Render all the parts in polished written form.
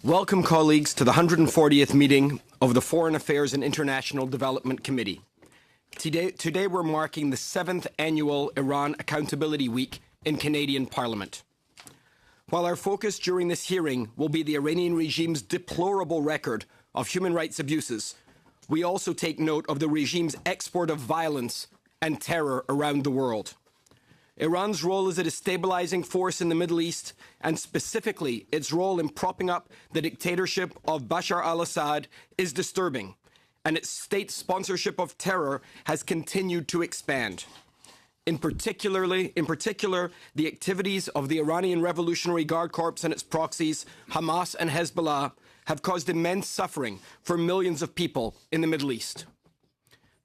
Welcome, colleagues, to the 140th meeting of the Foreign Affairs and International Development Committee. Today we're marking the 7th annual Iran Accountability Week in Canadian Parliament. While our focus during this hearing will be the Iranian regime's deplorable record of human rights abuses, we also take note of the regime's export of violence and terror around the world. Iran's role as a destabilizing force in the Middle East, and specifically its role in propping up the dictatorship of Bashar al-Assad, is disturbing, and its state sponsorship of terror has continued to expand. In particular, the activities of the Iranian Revolutionary Guard Corps and its proxies, Hamas and Hezbollah, have caused immense suffering for millions of people in the Middle East.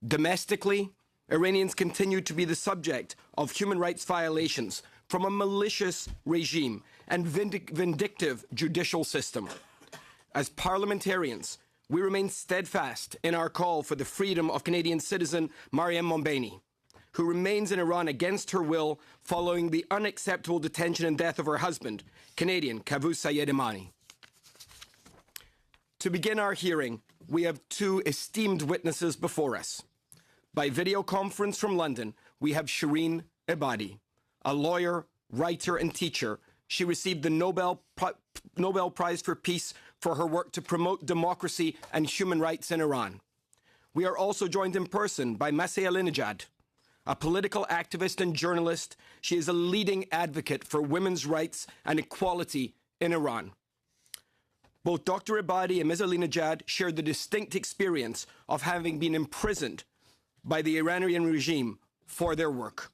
Domestically, Iranians continue to be the subject of human rights violations from a malicious regime and vindictive judicial system. As parliamentarians, we remain steadfast in our call for the freedom of Canadian citizen Mariam Mombaini, who remains in Iran against her will following the unacceptable detention and death of her husband, Canadian Kavus Sayedimani. To begin our hearing, we have two esteemed witnesses before us. By video conference from London, we have Shireen Ebadi, a lawyer, writer, and teacher. She received the Nobel Prize for Peace for her work to promote democracy and human rights in Iran. We are also joined in person by Masih Alinejad, a political activist and journalist. She is a leading advocate for women's rights and equality in Iran. Both Dr. Ebadi and Ms. Alinejad shared the distinct experience of having been imprisoned by the Iranian regime for their work.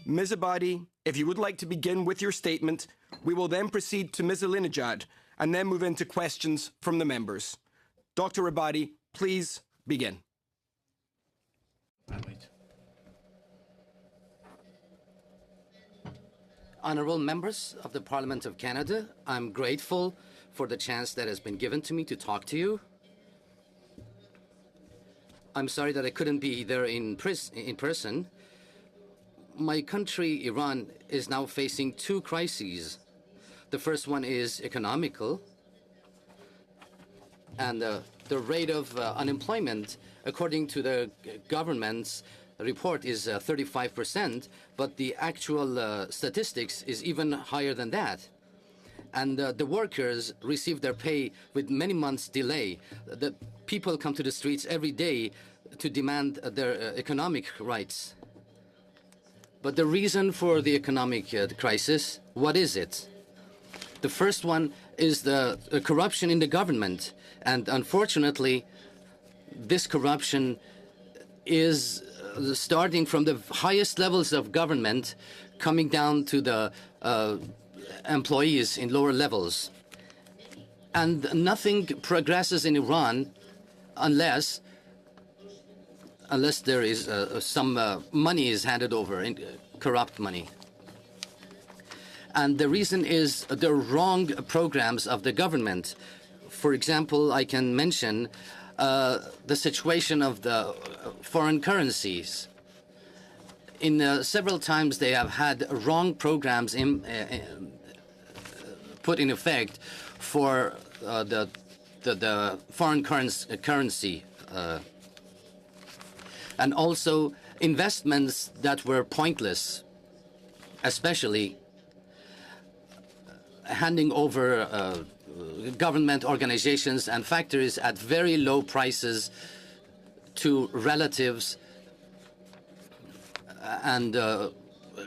Ms. Ebadi, if you would like to begin with your statement, we will then proceed to Ms. Alinejad and then move into questions from the members. Dr. Ebadi, please begin. Honourable members of the Parliament of Canada, I'm grateful for the chance that has been given to me to talk to you. I'm sorry that I couldn't be there in person. My country, Iran, is now facing two crises. The first one is economical, and the rate of unemployment, according to the government's report, is 35%, but the actual statistics is even higher than that. And the workers receive their pay with many months' delay. The people come to the streets every day to demand their economic rights. But the reason for the economic crisis, what is it? The first one is the corruption in the government. And unfortunately, this corruption is starting from the highest levels of government, coming down to the employees in lower levels. And nothing progresses in Iran unless there is some money is handed over, corrupt money. And the reason is the wrong programs of the government. For example, I can mention the situation of the foreign currencies. In several times they have had wrong programs put in effect for the foreign currency and also investments that were pointless, especially handing over government organizations and factories at very low prices to relatives and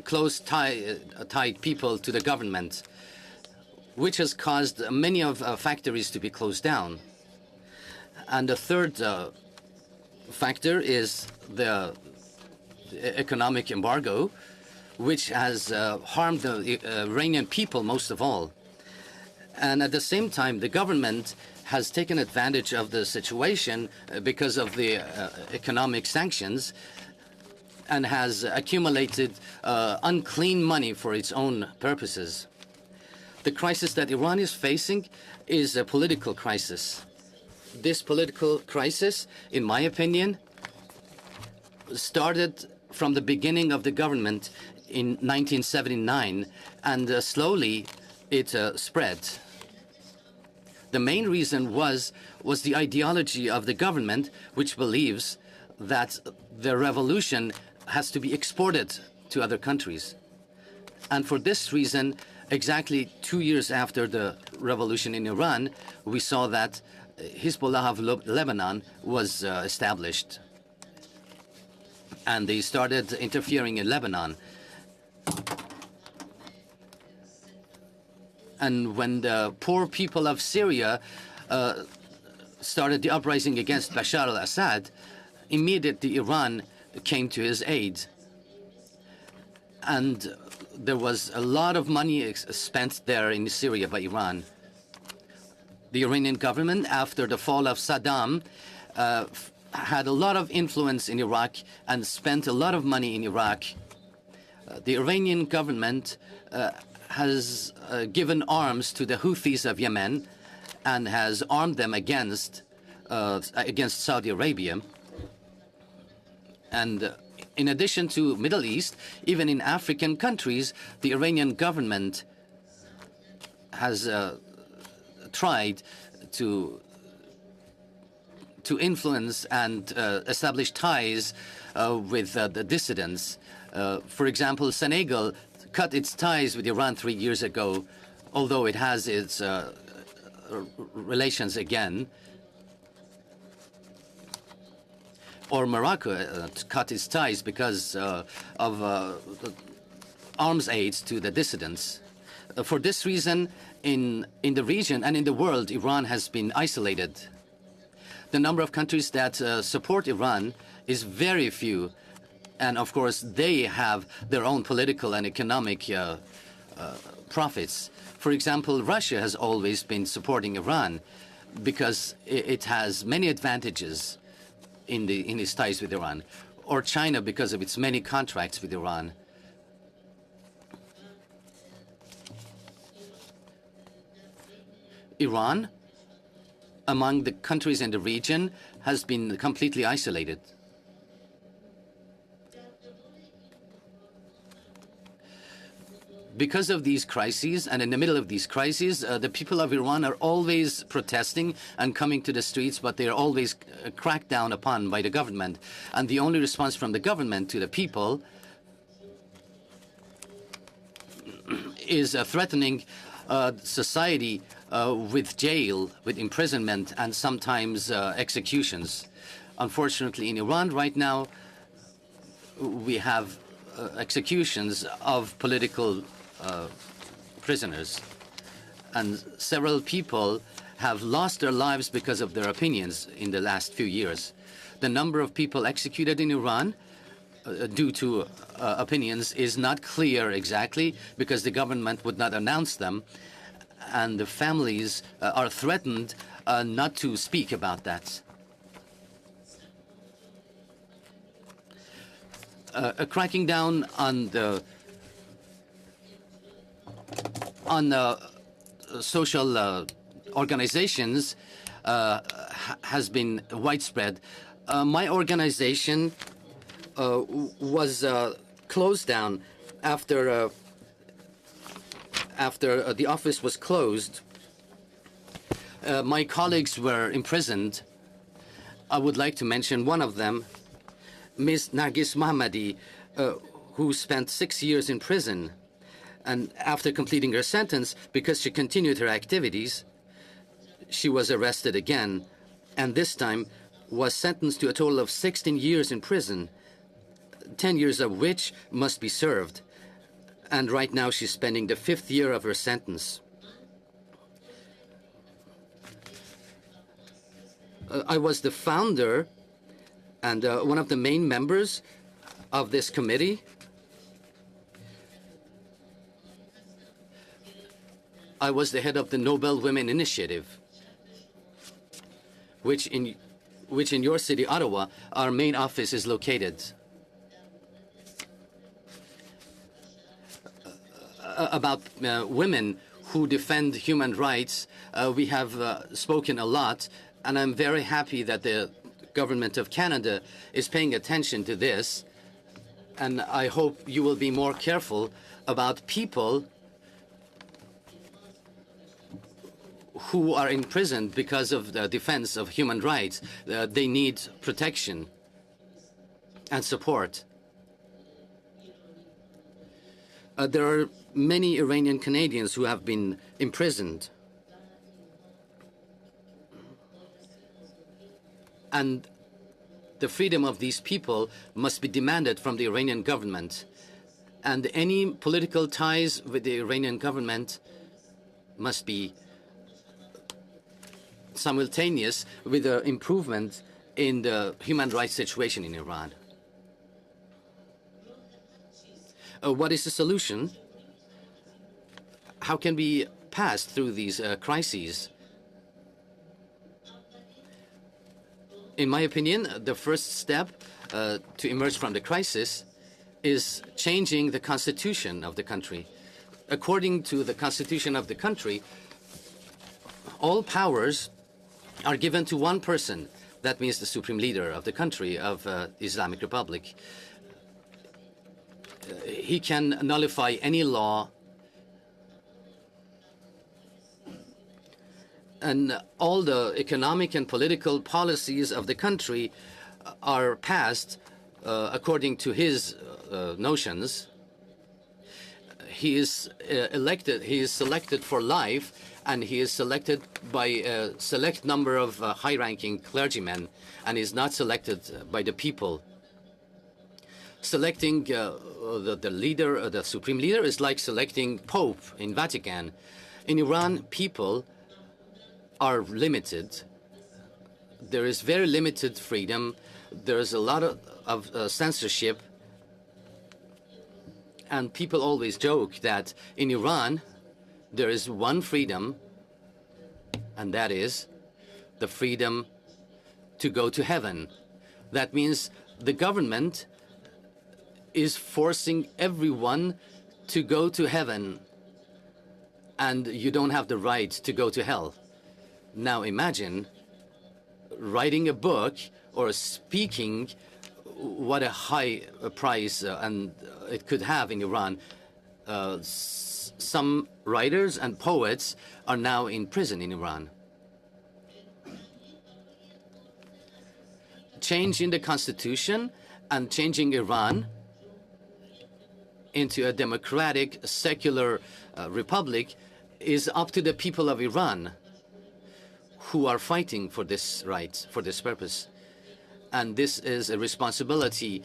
close-tied people to the government, which has caused many of factories to be closed down. And the third factor is the economic embargo, which has harmed the Iranian people most of all. And at the same time, the government has taken advantage of the situation because of the economic sanctions and has accumulated unclean money for its own purposes. The crisis that Iran is facing is a political crisis. This political crisis, in my opinion, started from the beginning of the government in 1979, and slowly it spread. The main reason was the ideology of the government, which believes that the revolution has to be exported to other countries. And for this reason, exactly 2 years after the revolution in Iran, we saw that Hezbollah of Lebanon was established. And they started interfering in Lebanon. And when the poor people of Syria started the uprising against Bashar al-Assad, immediately Iran came to his aid. And there was a lot of money spent there in Syria by Iran. The Iranian government, after the fall of Saddam, had a lot of influence in Iraq and spent a lot of money in Iraq. The Iranian government has given arms to the Houthis of Yemen and has armed them against Saudi Arabia. And in addition to Middle East, even in African countries, the Iranian government has tried to influence and establish ties with the dissidents. For example, Senegal cut its ties with Iran 3 years ago, although it has its relations again. Or Morocco cut its ties because of arms aid to the dissidents. For this reason, in the region and in the world, Iran has been isolated. The number of countries that support Iran is very few. And of course, they have their own political and economic profits. For example, Russia has always been supporting Iran because it has many advantages in its ties with Iran, or China because of its many contracts with Iran. Iran, among the countries in the region, has been completely isolated. Because of these crises, and in the middle of these crises, the people of Iran are always protesting and coming to the streets, but they are always cracked down upon by the government. And the only response from the government to the people is threatening society with jail, with imprisonment, and sometimes executions. Unfortunately, in Iran right now, we have executions of political prisoners, and several people have lost their lives because of their opinions in the last few years. The number of people executed in Iran due to opinions is not clear exactly because the government would not announce them, and the families are threatened not to speak about that. Cracking down on the social organizations has been widespread. My organization was closed down after the office was closed. My colleagues were imprisoned. I would like to mention one of them, Ms. Nargis Mohammadi, who spent 6 years in prison. And after completing her sentence, because she continued her activities, she was arrested again, and this time was sentenced to a total of 16 years in prison, 10 years of which must be served. And right now she's spending the 5th year of her sentence. I was the founder and one of the main members of this committee. I was the head of the Nobel Women Initiative, which in your city, Ottawa, our main office is located. About women who defend human rights, we have spoken a lot, and I'm very happy that the government of Canada is paying attention to this, and I hope you will be more careful about people who are imprisoned because of the defense of human rights. They need protection and support. There are many Iranian Canadians who have been imprisoned. And the freedom of these people must be demanded from the Iranian government. And any political ties with the Iranian government must be simultaneous with the improvement in the human rights situation in Iran. What is the solution? How can we pass through these crises? In my opinion, the first step to emerge from the crisis is changing the constitution of the country. According to the constitution of the country, all powers are given to one person. That means the supreme leader of the country, of Islamic Republic. He can nullify any law, and all the economic and political policies of the country are passed according to his notions. He is elected, he is selected for life, and he is selected by a select number of high-ranking clergymen, and is not selected by the people. Selecting the leader, the supreme leader, is like selecting Pope in Vatican. In Iran, people are limited. There is very limited freedom. There is a lot of censorship. And people always joke that in Iran, there is one freedom, and that is the freedom to go to heaven. That means the government is forcing everyone to go to heaven, and you don't have the right to go to hell. Now imagine writing a book or speaking, what a high price and it could have in Iran. Some writers and poets are now in prison in Iran. Changing the constitution and changing Iran into a democratic, secular republic is up to the people of Iran, who are fighting for this right, for this purpose. And this is a responsibility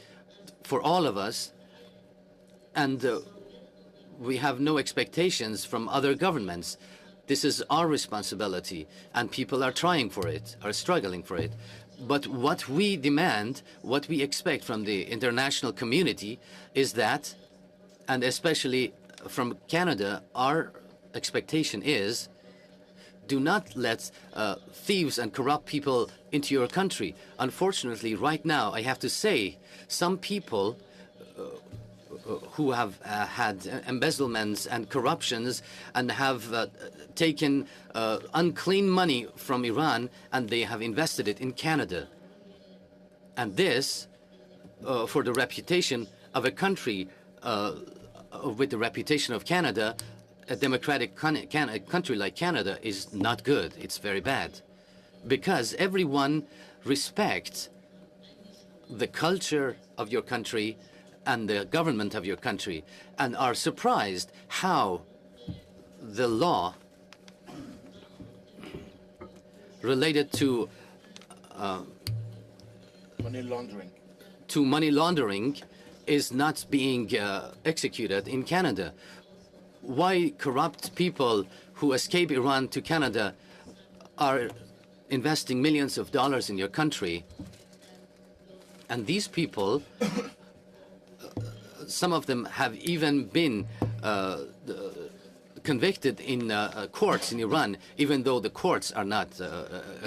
for all of us. And we have no expectations from other governments. This is our responsibility, and people are trying for it, are struggling for it. But what we demand, what we expect from the international community is that, and especially from Canada, our expectation is, do not let thieves and corrupt people into your country. Unfortunately, right now, I have to say, some people who have had embezzlements and corruptions and have taken unclean money from Iran, and they have invested it in Canada. And this, for the reputation of a country with the reputation of Canada, a democratic country like Canada is not good. It's very bad. Because everyone respects the culture of your country and the government of your country, and are surprised how the law related to money laundering is not being executed in Canada. Why corrupt people who escape Iran to Canada are investing millions of dollars in your country? And these people, some of them have even been convicted in courts in Iran, even though the courts are not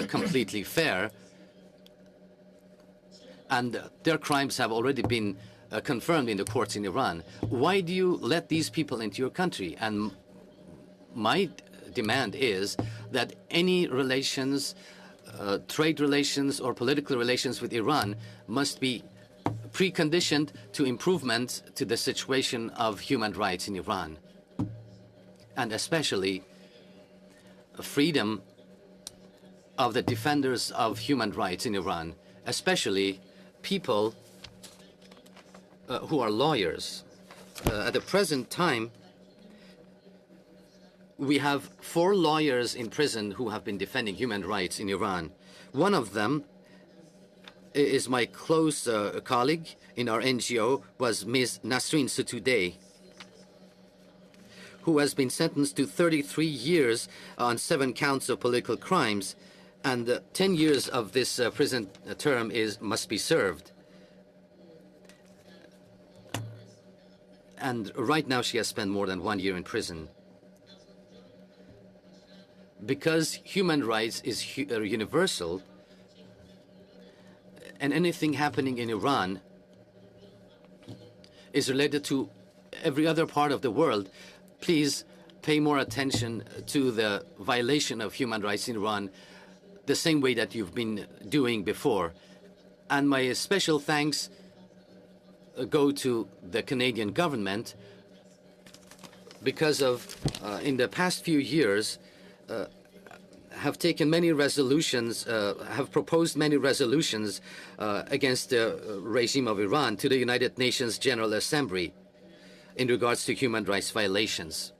completely fair. And their crimes have already been confirmed in the courts in Iran. Why do you let these people into your country? And my demand is that any relations, trade relations or political relations with Iran must be preconditioned to improvement to the situation of human rights in Iran. And especially freedom of the defenders of human rights in Iran, especially people who are lawyers. At the present time, we have 4 lawyers in prison who have been defending human rights in Iran. One of them is my close colleague in our NGO, was Ms. Nasrin Sotoudeh, who has been sentenced to 33 years on 7 counts of political crimes, and 10 years of this prison term must be served. And right now she has spent more than 1 year in prison. Because human rights is universal, and anything happening in Iran is related to every other part of the world, please pay more attention to the violation of human rights in Iran the same way that you've been doing before. And my special thanks go to the Canadian government because of, in the past few years, have taken many resolutions, have proposed many resolutions against the regime of Iran to the United Nations General Assembly in regards to human rights violations.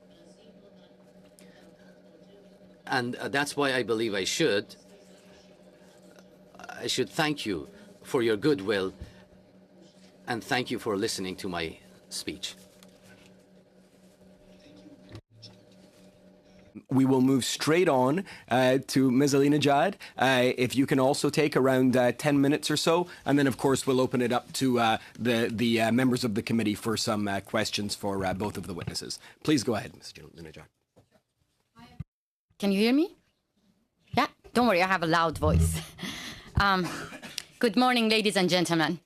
And that's why I believe I should thank you for your goodwill, and thank you for listening to my speech. We will move straight on to Ms. Alinejad. If you can also take around 10 minutes or so, and then of course we'll open it up to the members of the committee for some questions for both of the witnesses. Please go ahead, Ms. Alinejad. Can you hear me? Yeah, don't worry, I have a loud voice. Good morning, ladies and gentlemen.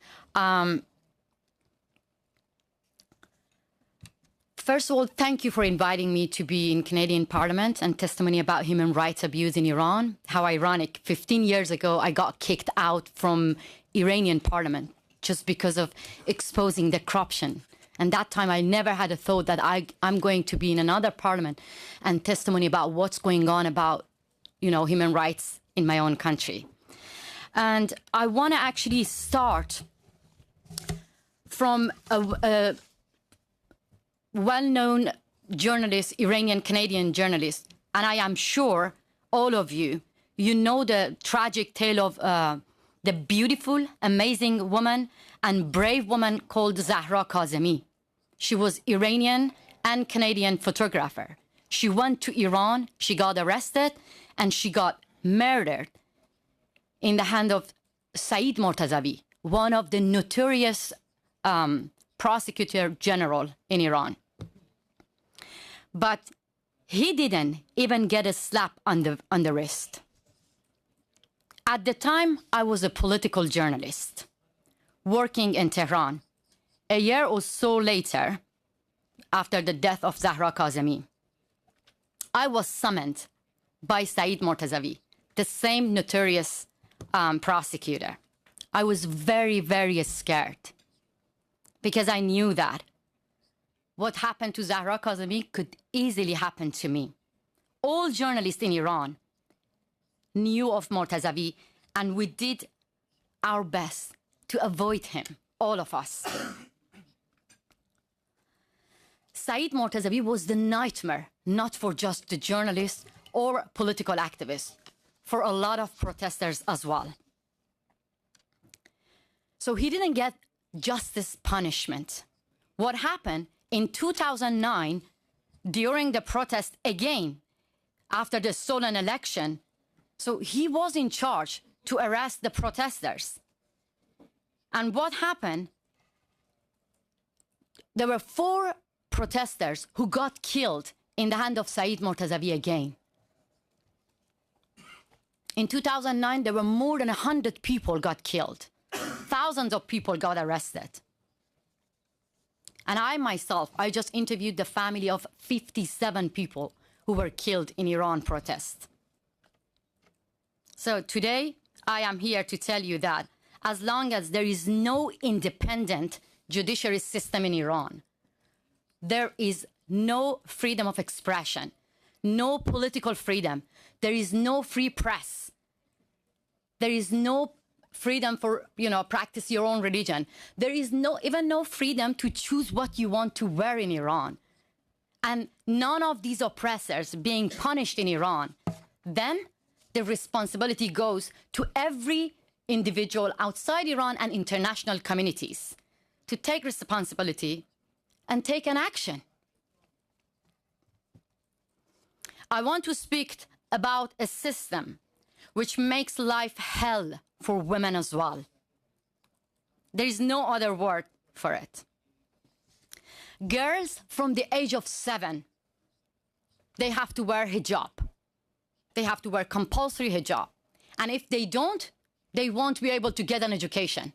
First of all, thank you for inviting me to be in Canadian Parliament and testimony about human rights abuse in Iran. How ironic, 15 years ago, I got kicked out from Iranian Parliament just because of exposing the corruption. And that time, I never had a thought that I'm going to be in another parliament and testimony about what's going on about, human rights in my own country. And I want to actually start from a well-known journalist, Iranian-Canadian journalist, and I am sure all of you know the tragic tale of the beautiful, amazing woman and brave woman called Zahra Kazemi. She was Iranian and Canadian photographer. She went to Iran, she got arrested, and she got murdered in the hand of Saeed Mortazavi, one of the notorious prosecutor general in Iran. But he didn't even get a slap on the wrist. At the time, I was a political journalist working in Tehran. A year or so later, after the death of Zahra Kazemi, I was summoned by Saeed Mortazavi, the same notorious prosecutor. I was very, very scared because I knew that what happened to Zahra Kazemi could easily happen to me. All journalists in Iran knew of Mortazavi, and we did our best to avoid him, all of us. Saeed Mortazavi was the nightmare, not for just the journalists or political activists, for a lot of protesters as well. So he didn't get justice punishment. What happened in 2009, during the protest again, after the stolen election, so he was in charge to arrest the protesters. And what happened? There were 4 protesters who got killed in the hand of Saeed Mortazavi again. In 2009, there were more than 100 people got killed. Thousands of people got arrested. And I myself, I just interviewed the family of 57 people who were killed in Iran protests. So today, I am here to tell you that as long as there is no independent judiciary system in Iran, there is no freedom of expression, no political freedom. There is no free press. There is no freedom for, practice your own religion. There is even no freedom to choose what you want to wear in Iran. And none of these oppressors being punished in Iran, then the responsibility goes to every individual outside Iran and international communities to take responsibility and take an action. I want to speak about a system which makes life hell for women as well. There is no other word for it. Girls from the age of 7, they have to wear hijab. They have to wear compulsory hijab. And if they don't, they won't be able to get an education.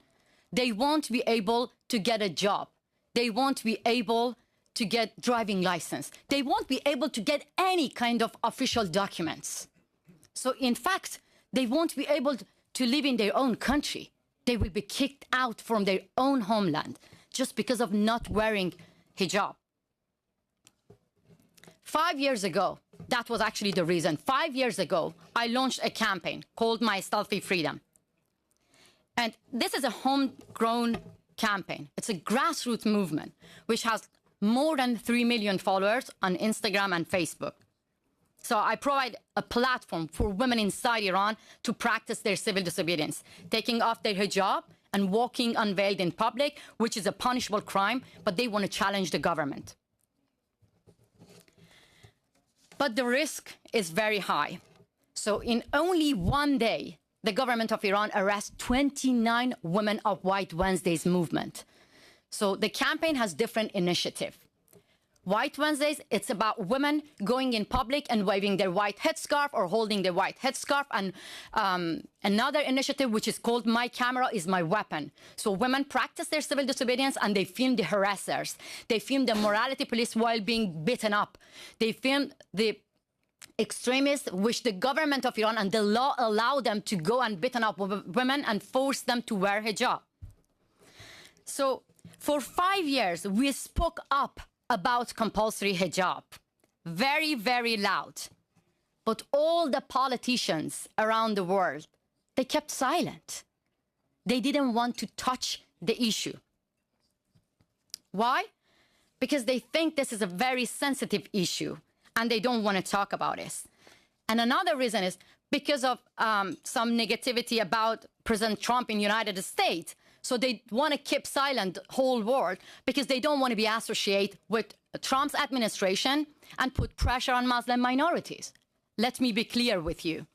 They won't be able to get a job. They won't be able to get driving license. They won't be able to get any kind of official documents. So in fact, they won't be able to live in their own country. They will be kicked out from their own homeland just because of not wearing hijab. 5 years ago, that was actually the reason. 5 years ago, I launched a campaign called My Selfie Freedom. And this is a homegrown campaign. It's a grassroots movement, which has more than 3 million followers on Instagram and Facebook. So I provide a platform for women inside Iran to practice their civil disobedience, taking off their hijab and walking unveiled in public, which is a punishable crime, but they want to challenge the government. But the risk is very high. So in only one day, the government of Iran arrests 29 women of White Wednesdays movement. So the campaign has different initiatives. White Wednesdays, it's about women going in public and waving their white headscarf or holding their white headscarf. And another initiative, which is called My Camera is My Weapon. So women practice their civil disobedience and they film the harassers. They film the morality police while being beaten up. They film the extremists, which the government of Iran and the law allow them to go and beaten up women and force them to wear hijab. So for 5 years, we spoke up about compulsory hijab, very, very loud. But all the politicians around the world, they kept silent. They didn't want to touch the issue. Why? Because they think this is a very sensitive issue and they don't want to talk about it. And another reason is because of some negativity about President Trump in the United States. So they want to keep silent the whole world because they don't want to be associated with Trump's administration and put pressure on Muslim minorities. Let me be clear with you.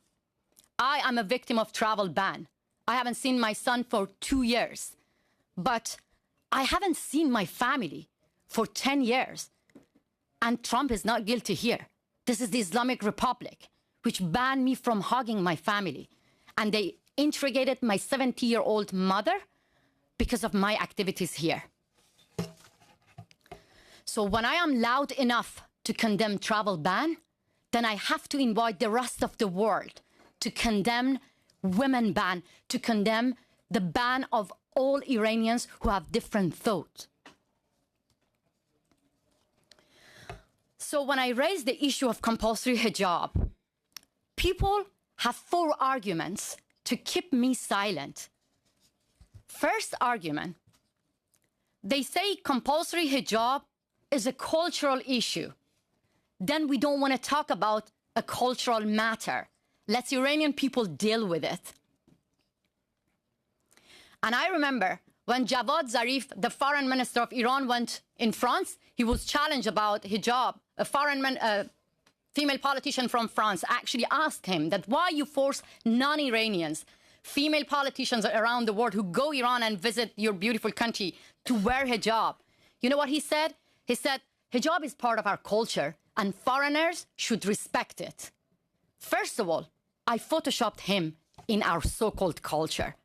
I am a victim of travel ban. I haven't seen my son for 2 years, but I haven't seen my family for 10 years. And Trump is not guilty here. This is the Islamic Republic, which banned me from hugging my family. And they interrogated my 70-year-old mother because of my activities here. So when I am loud enough to condemn travel ban, then I have to invite the rest of the world to condemn women ban, to condemn the ban of all Iranians who have different thoughts. So when I raise the issue of compulsory hijab, people have 4 arguments to keep me silent. First argument, they say compulsory hijab is a cultural issue. Then we don't want to talk about a cultural matter. Let Iranian people deal with it. And I remember when Javad Zarif, the foreign minister of Iran, went in France, he was challenged about hijab. A female politician from France actually asked him that why you force non-Iranians, female politicians around the world who go Iran and visit your beautiful country to wear hijab. You know what he said? He said, hijab is part of our culture and foreigners should respect it. First of all, I photoshopped him in our so-called culture.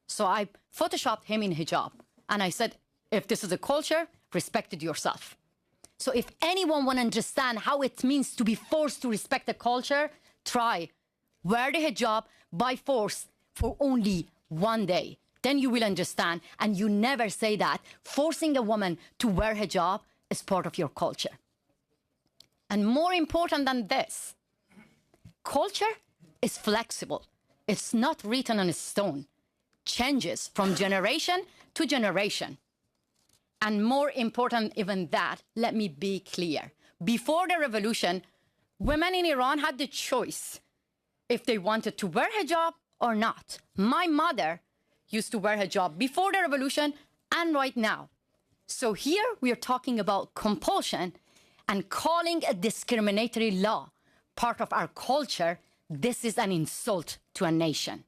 So I photoshopped him in hijab. And I said, if this is a culture, respect it yourself. So if anyone want to understand how it means to be forced to respect the culture, try. Wear the hijab by force for only 1 day. Then you will understand. And you never say that forcing a woman to wear hijab is part of your culture. And more important than this, culture is flexible. It's not written on stone. Changes from generation to generation. And more important even that, let me be clear. Before the revolution, women in Iran had the choice if they wanted to wear hijab or not. My mother used to wear hijab before the revolution and right now. So here we are talking about compulsion and calling a discriminatory law part of our culture. This is an insult to a nation.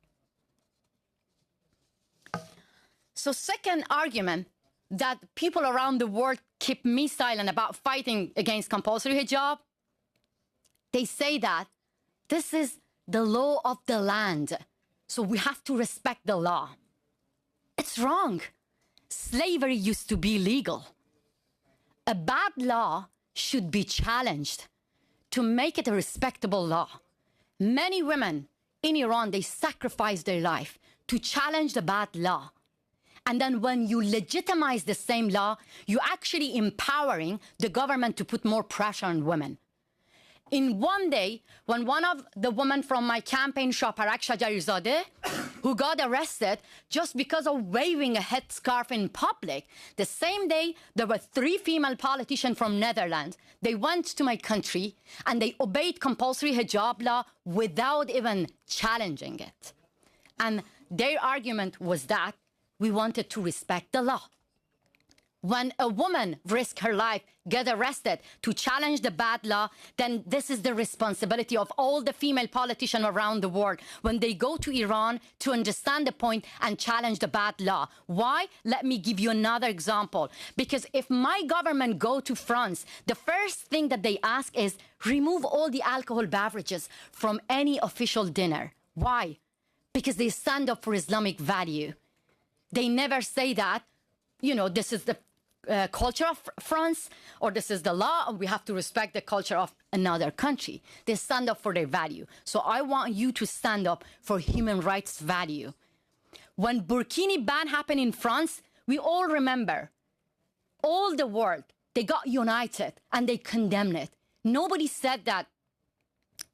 So second argument that people around the world keep me silent about fighting against compulsory hijab, they say that this is the law of the land, so we have to respect the law. It's wrong. Slavery used to be legal. A bad law should be challenged to make it a respectable law. Many women in Iran, they sacrifice their life to challenge the bad law. And then when you legitimize the same law, you're actually empowering the government to put more pressure on women. In one day, when one of the women from my campaign, Shaparak Shajarizadeh, who got arrested just because of waving a headscarf in public, the same day, there were 3 female politicians from Netherlands. They went to my country and they obeyed compulsory hijab law without even challenging it. And their argument was that we wanted to respect the law. When a woman risks her life, get arrested to challenge the bad law, then this is the responsibility of all the female politicians around the world when they go to Iran to understand the point and challenge the bad law. Why? Let me give you another example. Because if my government go to France, the first thing that they ask is remove all the alcohol beverages from any official dinner. Why? Because they stand up for Islamic value. They never say that, you know, this is the culture of France, or this is the law, and we have to respect the culture of another country. They stand up for their value. So I want you to stand up for human rights value. When Burkini ban happened in France, we all remember, all the world, they got united and they condemned it. Nobody said that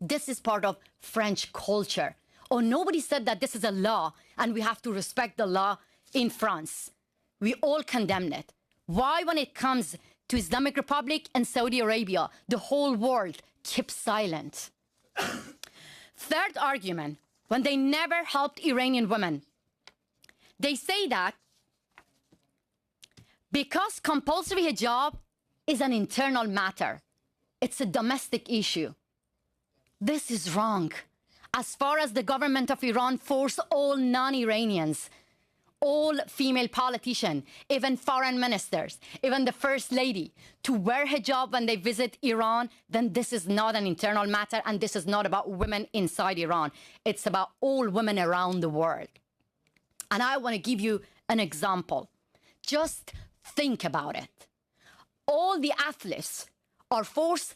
this is part of French culture, or nobody said that this is a law and we have to respect the law in France. We all condemned it. Why, when it comes to Islamic Republic and Saudi Arabia, the whole world keeps silent? Third argument, when they never helped Iranian women, they say that because compulsory hijab is an internal matter, it's a domestic issue. This is wrong. As far as the government of Iran forced all non-Iranians, all female politicians, even foreign ministers, even the first lady, to wear hijab when they visit Iran, then this is not an internal matter, and this is not about women inside Iran. It's about all women around the world. And I want to give you an example. Just think about it. All the athletes are forced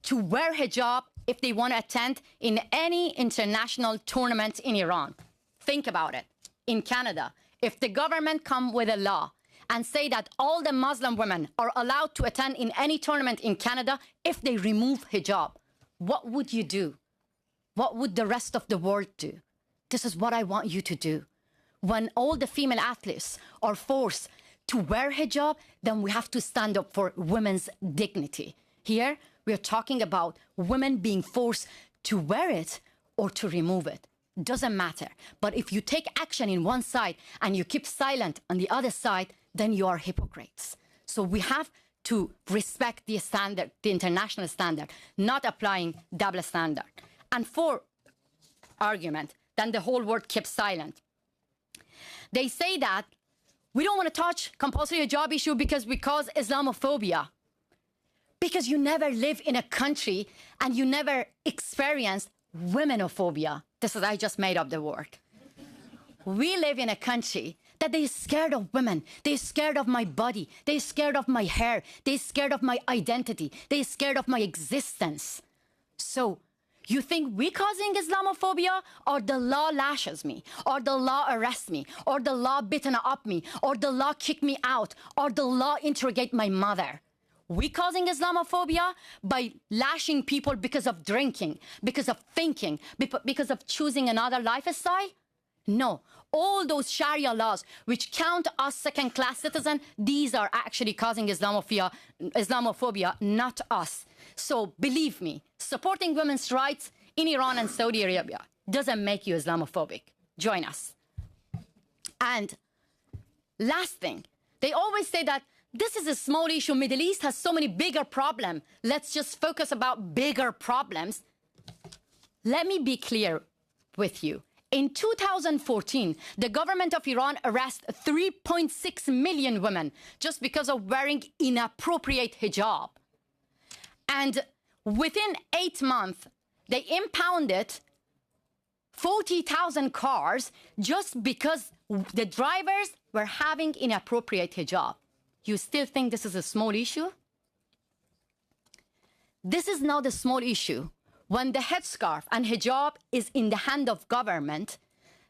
to wear hijab if they want to attend in any international tournament in Iran. Think about it. In Canada, if the government come with a law and say that all the Muslim women are allowed to attend in any tournament in Canada if they remove hijab, what would you do? What would the rest of the world do? This is what I want you to do. When all the female athletes are forced to wear hijab, then we have to stand up for women's dignity. Here, we are talking about women being forced to wear it or to remove it. Doesn't matter. But if you take action in one side and you keep silent on the other side, then you are hypocrites. So we have to respect the standard, the international standard, not applying double standard. And fourth argument, then the whole world keeps silent. They say that we don't want to touch compulsory hijab issue because we cause Islamophobia. Because you never live in a country and you never experienced womenophobia. This is, I just made up the word. We live in a country that they're scared of women. They're scared of my body. They're scared of my hair. They're scared of my identity. They're scared of my existence. So you think we causing Islamophobia, or the law lashes me, or the law arrests me, or the law beaten up me, or the law kick me out, or the law interrogate my mother? we causing Islamophobia by lashing people because of drinking, because of thinking, because of choosing another lifestyle? No. All those Sharia laws, which count us second-class citizens, these are actually causing Islamophobia, not us. So believe me, supporting women's rights in Iran and Saudi Arabia doesn't make you Islamophobic. Join us. And last thing, they always say that this is a small issue. Middle East has so many bigger problems. Let's just focus about bigger problems. Let me be clear with you. In 2014, the government of Iran arrested 3.6 million women just because of wearing inappropriate hijab. And within 8 months, they impounded 40,000 cars just because the drivers were having inappropriate hijab. You still think this is a small issue? This is not a small issue. When the headscarf and hijab is in the hand of government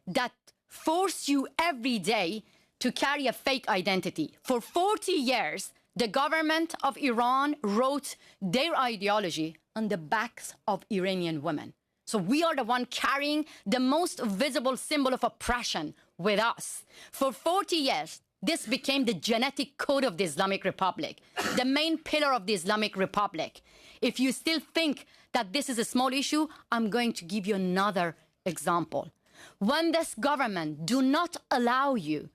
that force you every day to carry a fake identity. For 40 years, the government of Iran wrote their ideology on the backs of Iranian women. So we are the one carrying the most visible symbol of oppression with us. For 40 years, this became the genetic code of the Islamic Republic, the main pillar of the Islamic Republic. If you still think that this is a small issue, I'm going to give you another example. When this government do not allow you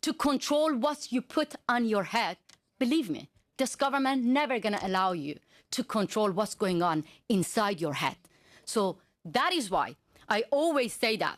to control what you put on your head, believe me, this government never going to allow you to control what's going on inside your head. So that is why I always say that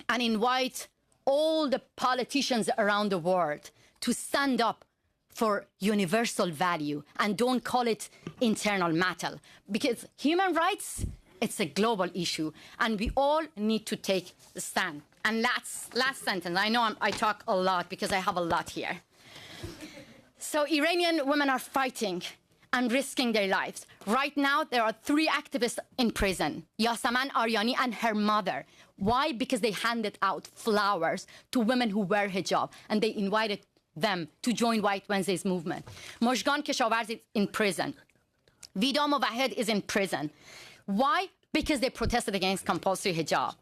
and invite all the politicians around the world to stand up for universal value and don't call it internal matter. Because human rights, it's a global issue and we all need to take a stand. And last sentence, I know I talk a lot because I have a lot here. So Iranian women are fighting and risking their lives. Right now, there are 3 activists in prison, Yasaman Aryani and her mother. Why? Because they handed out flowers to women who wear hijab, and they invited them to join White Wednesday's movement. Mojgan Keshavarz is in prison. Vida Mowahed is in prison. Why? Because they protested against compulsory hijab.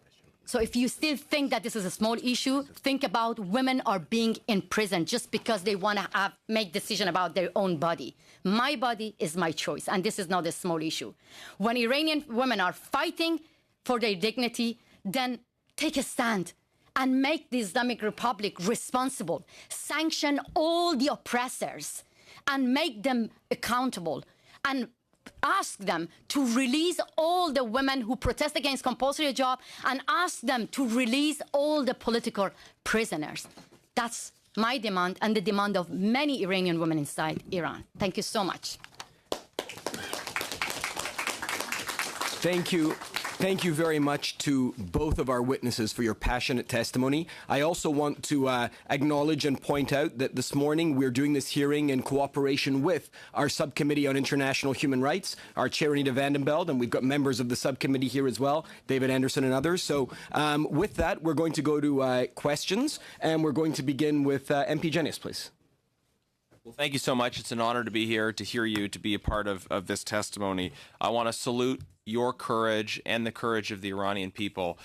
So if you still think that this is a small issue, think about women are being in prison just because they want to make decision about their own body. My body is my choice, and this is not a small issue. When Iranian women are fighting for their dignity, then take a stand and make the Islamic Republic responsible. Sanction all the oppressors and make them accountable. And ask them to release all the women who protest against compulsory hijab and ask them to release all the political prisoners. That's my demand and the demand of many Iranian women inside Iran. Thank you so much. Thank you. Thank you very much to both of our witnesses for your passionate testimony. I also want to acknowledge and point out that this morning we're doing this hearing in cooperation with our Subcommittee on International Human Rights, our Chair Anita Vandenbeld, and we've got members of the subcommittee here as well, David Anderson and others. So with that, we're going to go to questions, and we're going to begin with MP Jenius, please. Well, thank you so much. It's an honor to be here, to hear you, to be a part of this testimony. I want to salute your courage and the courage of the Iranian people.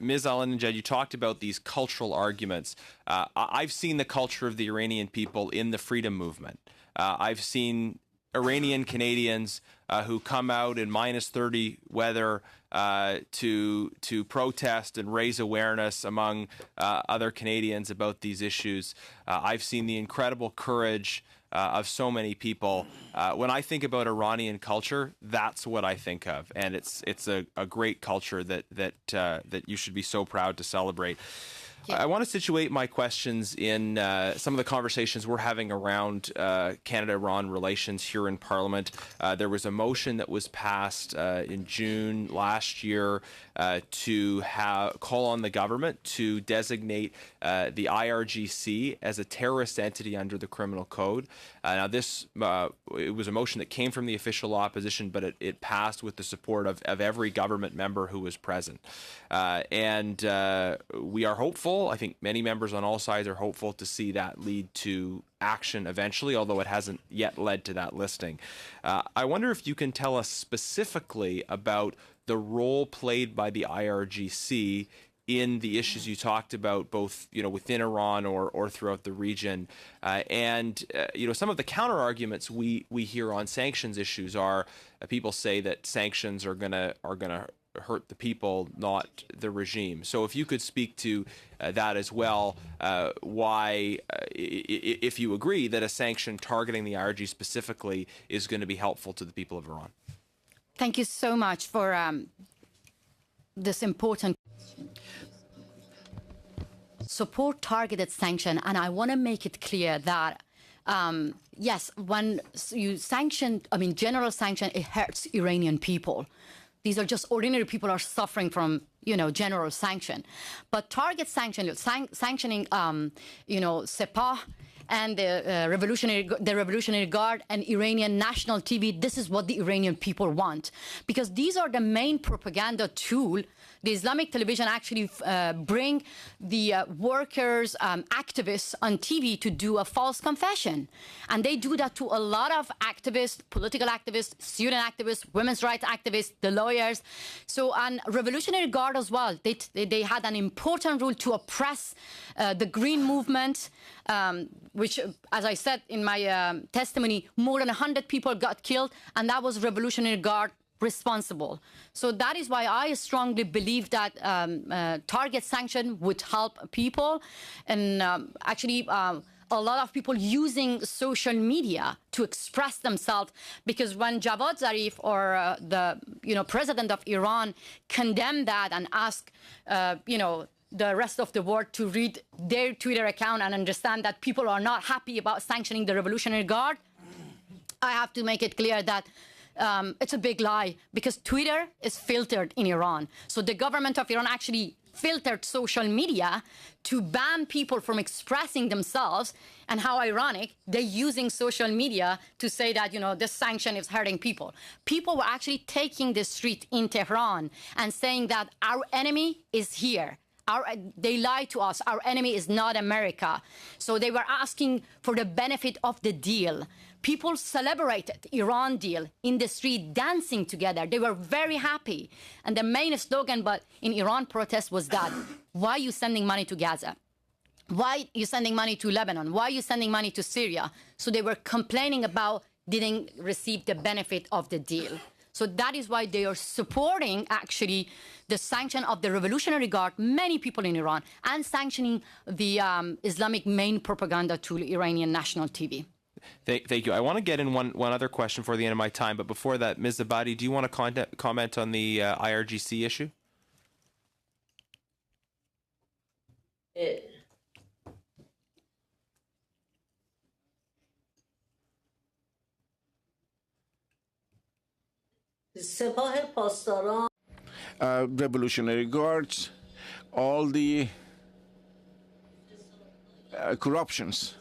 Ms. Ahmadinejad, you talked about these cultural arguments. I've seen the culture of the Iranian people in the freedom movement. I've seen Iranian Canadians who come out in -30 weather to protest and raise awareness among other Canadians about these issues. I've seen the incredible courage of so many people. When I think about Iranian culture, that's what I think of, and it's a great culture that you should be so proud to celebrate. Yeah. I want to situate my questions in some of the conversations we're having around Canada-Iran relations here in Parliament. There was a motion that was passed in June last year to call on the government to designate the IRGC as a terrorist entity under the Criminal Code. Now, this it was a motion that came from the official opposition, but it passed with the support of every government member who was present. And we are hopeful hopeful. I think many members on all sides are hopeful to see that lead to action eventually, although it hasn't yet led to that listing. I wonder if you can tell us specifically about the role played by the IRGC in the issues you talked about, both within Iran or throughout the region, and some of the counter arguments we hear on sanctions issues are people say that sanctions are gonna hurt the people, not the regime. So if you could speak to that as well, why, if you agree that a sanction targeting the IRG specifically is going to be helpful to the people of Iran. Thank you so much for this important support targeted sanction. And I want to make it clear that yes, when you sanction, general sanction, it hurts Iranian people. These are just ordinary people are suffering from, general sanction. But target sanction, sanctioning, Sepah and the Revolutionary Guard and Iranian national TV, this is what the Iranian people want. Because these are the main propaganda tool. The Islamic television actually bring the workers, activists on TV to do a false confession. And they do that to a lot of activists, political activists, student activists, women's rights activists, the lawyers. So, and Revolutionary Guard as well, they had an important role to oppress the Green Movement, which, as I said in my testimony, more than 100 people got killed, and that was Revolutionary Guard responsible. So that is why I strongly believe that target sanction would help people, and actually a lot of people using social media to express themselves, because when Javad Zarif or the president of Iran condemned that and asked the rest of the world to read their Twitter account and understand that people are not happy about sanctioning the Revolutionary Guard, I have to make it clear that it's a big lie, because Twitter is filtered in Iran. So the government of Iran actually filtered social media to ban people from expressing themselves. And how ironic, they're using social media to say that, this sanction is hurting people. People were actually taking the street in Tehran and saying that our enemy is here. They lied to us. Our enemy is not America. So they were asking for the benefit of the deal. People celebrated Iran deal in the street, dancing together. They were very happy. And the main slogan in Iran protest was that, why are you sending money to Gaza? Why are you sending money to Lebanon? Why are you sending money to Syria? So they were complaining about didn't receive the benefit of the deal. So that is why they are supporting, actually, the sanction of the Revolutionary Guard, many people in Iran, and sanctioning the Islamic main propaganda tool, Iranian national TV. Thank you. I want to get in one other question for the end of my time, but before that, Ms. Zabadi, do you want to comment on the IRGC issue? Revolutionary Guards, all the corruptions,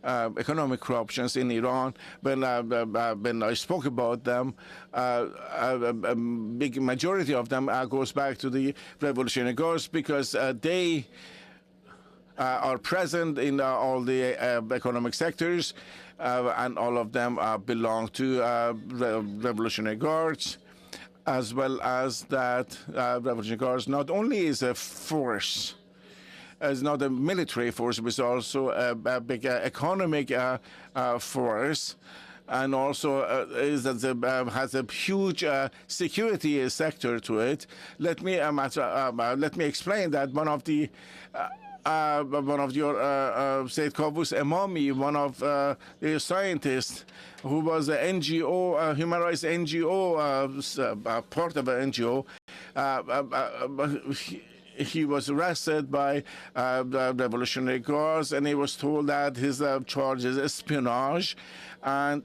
economic corruptions in Iran. When I spoke about them, a big majority of them goes back to the Revolutionary Guards, because they are present in all the economic sectors, and all of them belong to Revolutionary Guards, as well as that Revolutionary Guards not only is a force, is not a military force, but it's also a big economic force, and also has a huge security sector to it. Let me explain that one of your Said Qaboos Emami, one of the scientists who was an NGO, human rights NGO, part of an NGO, he was arrested by the Revolutionary Guards, and he was told that his charge is espionage, and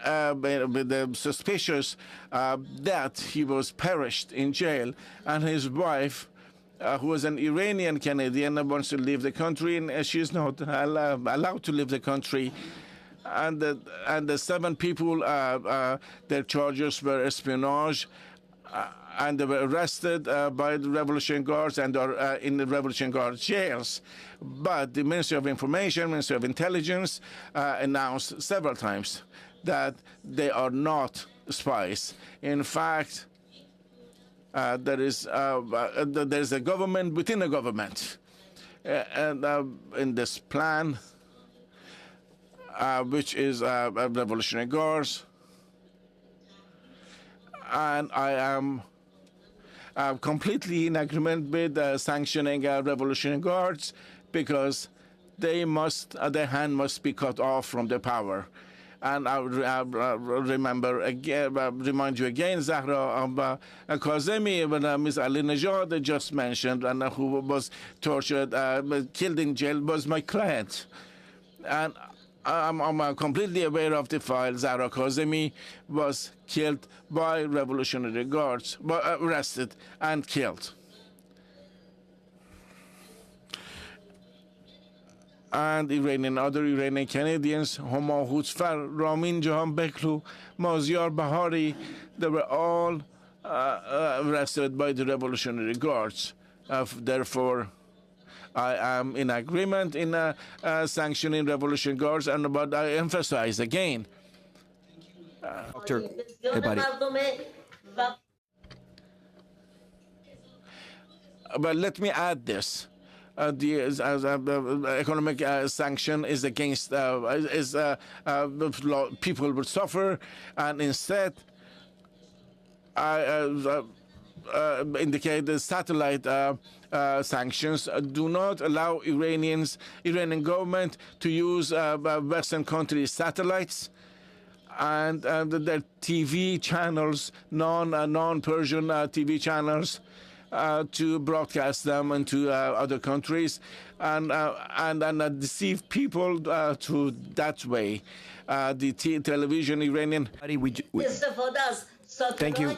with the suspicious that he was perished in jail, and his wife, who is an Iranian Canadian, wants to leave the country, and she's not allowed to leave the country. And the 7 people, their charges were espionage, and they were arrested by the Revolution Guards and are in the Revolution Guard jails. But the Ministry of Information, Ministry of Intelligence announced several times that they are not spies. In fact, there is a government within a government. And in this plan, which is Revolutionary Guards, and I am completely in agreement with sanctioning Revolutionary Guards, because they must, their hand must be cut off from the power. And I remember again, remind you again, Zahra Kazemi, when Ms. Ali Najad just mentioned, and who was tortured, killed in jail, was my client. And I'm completely aware of the file. Zahra Kazemi was killed by Revolutionary Guards, arrested and killed. And other Iranian Canadians, Homa Huzfar, Ramin Jahan Beklu, Maziar Bahari, they were all arrested by the Revolutionary Guards. Therefore, I am in agreement in sanctioning Revolutionary Guards, but I emphasize again. Dr. Ebari. But let me add this. The economic sanction is against people will suffer, and instead I indicate the satellite sanctions do not allow Iranian government to use Western countries' satellites and their TV channels, non-Persian TV channels, to broadcast them into other countries and deceive people to that way. The television Iranian. Thank you.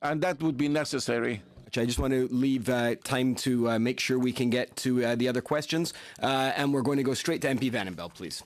And that would be necessary. I just want to leave time to make sure we can get to the other questions. And we're going to go straight to MP Vandenbeld, please.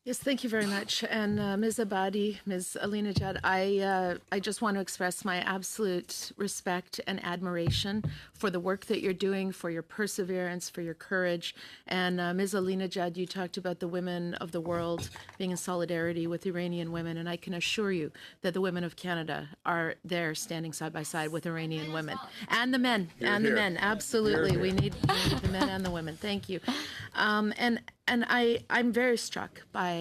Yes, thank you very much. And Ms. Abadi, Ms. Alinejad, I just want to express my absolute respect and admiration for the work that you're doing, for your perseverance, for your courage. And Ms. Alinejad, you talked about the women of the world being in solidarity with Iranian women, and I can assure you that the women of Canada are there standing side by side with Iranian women. And the men, the men, absolutely. We need the men and the women. Thank you. And I'm very struck by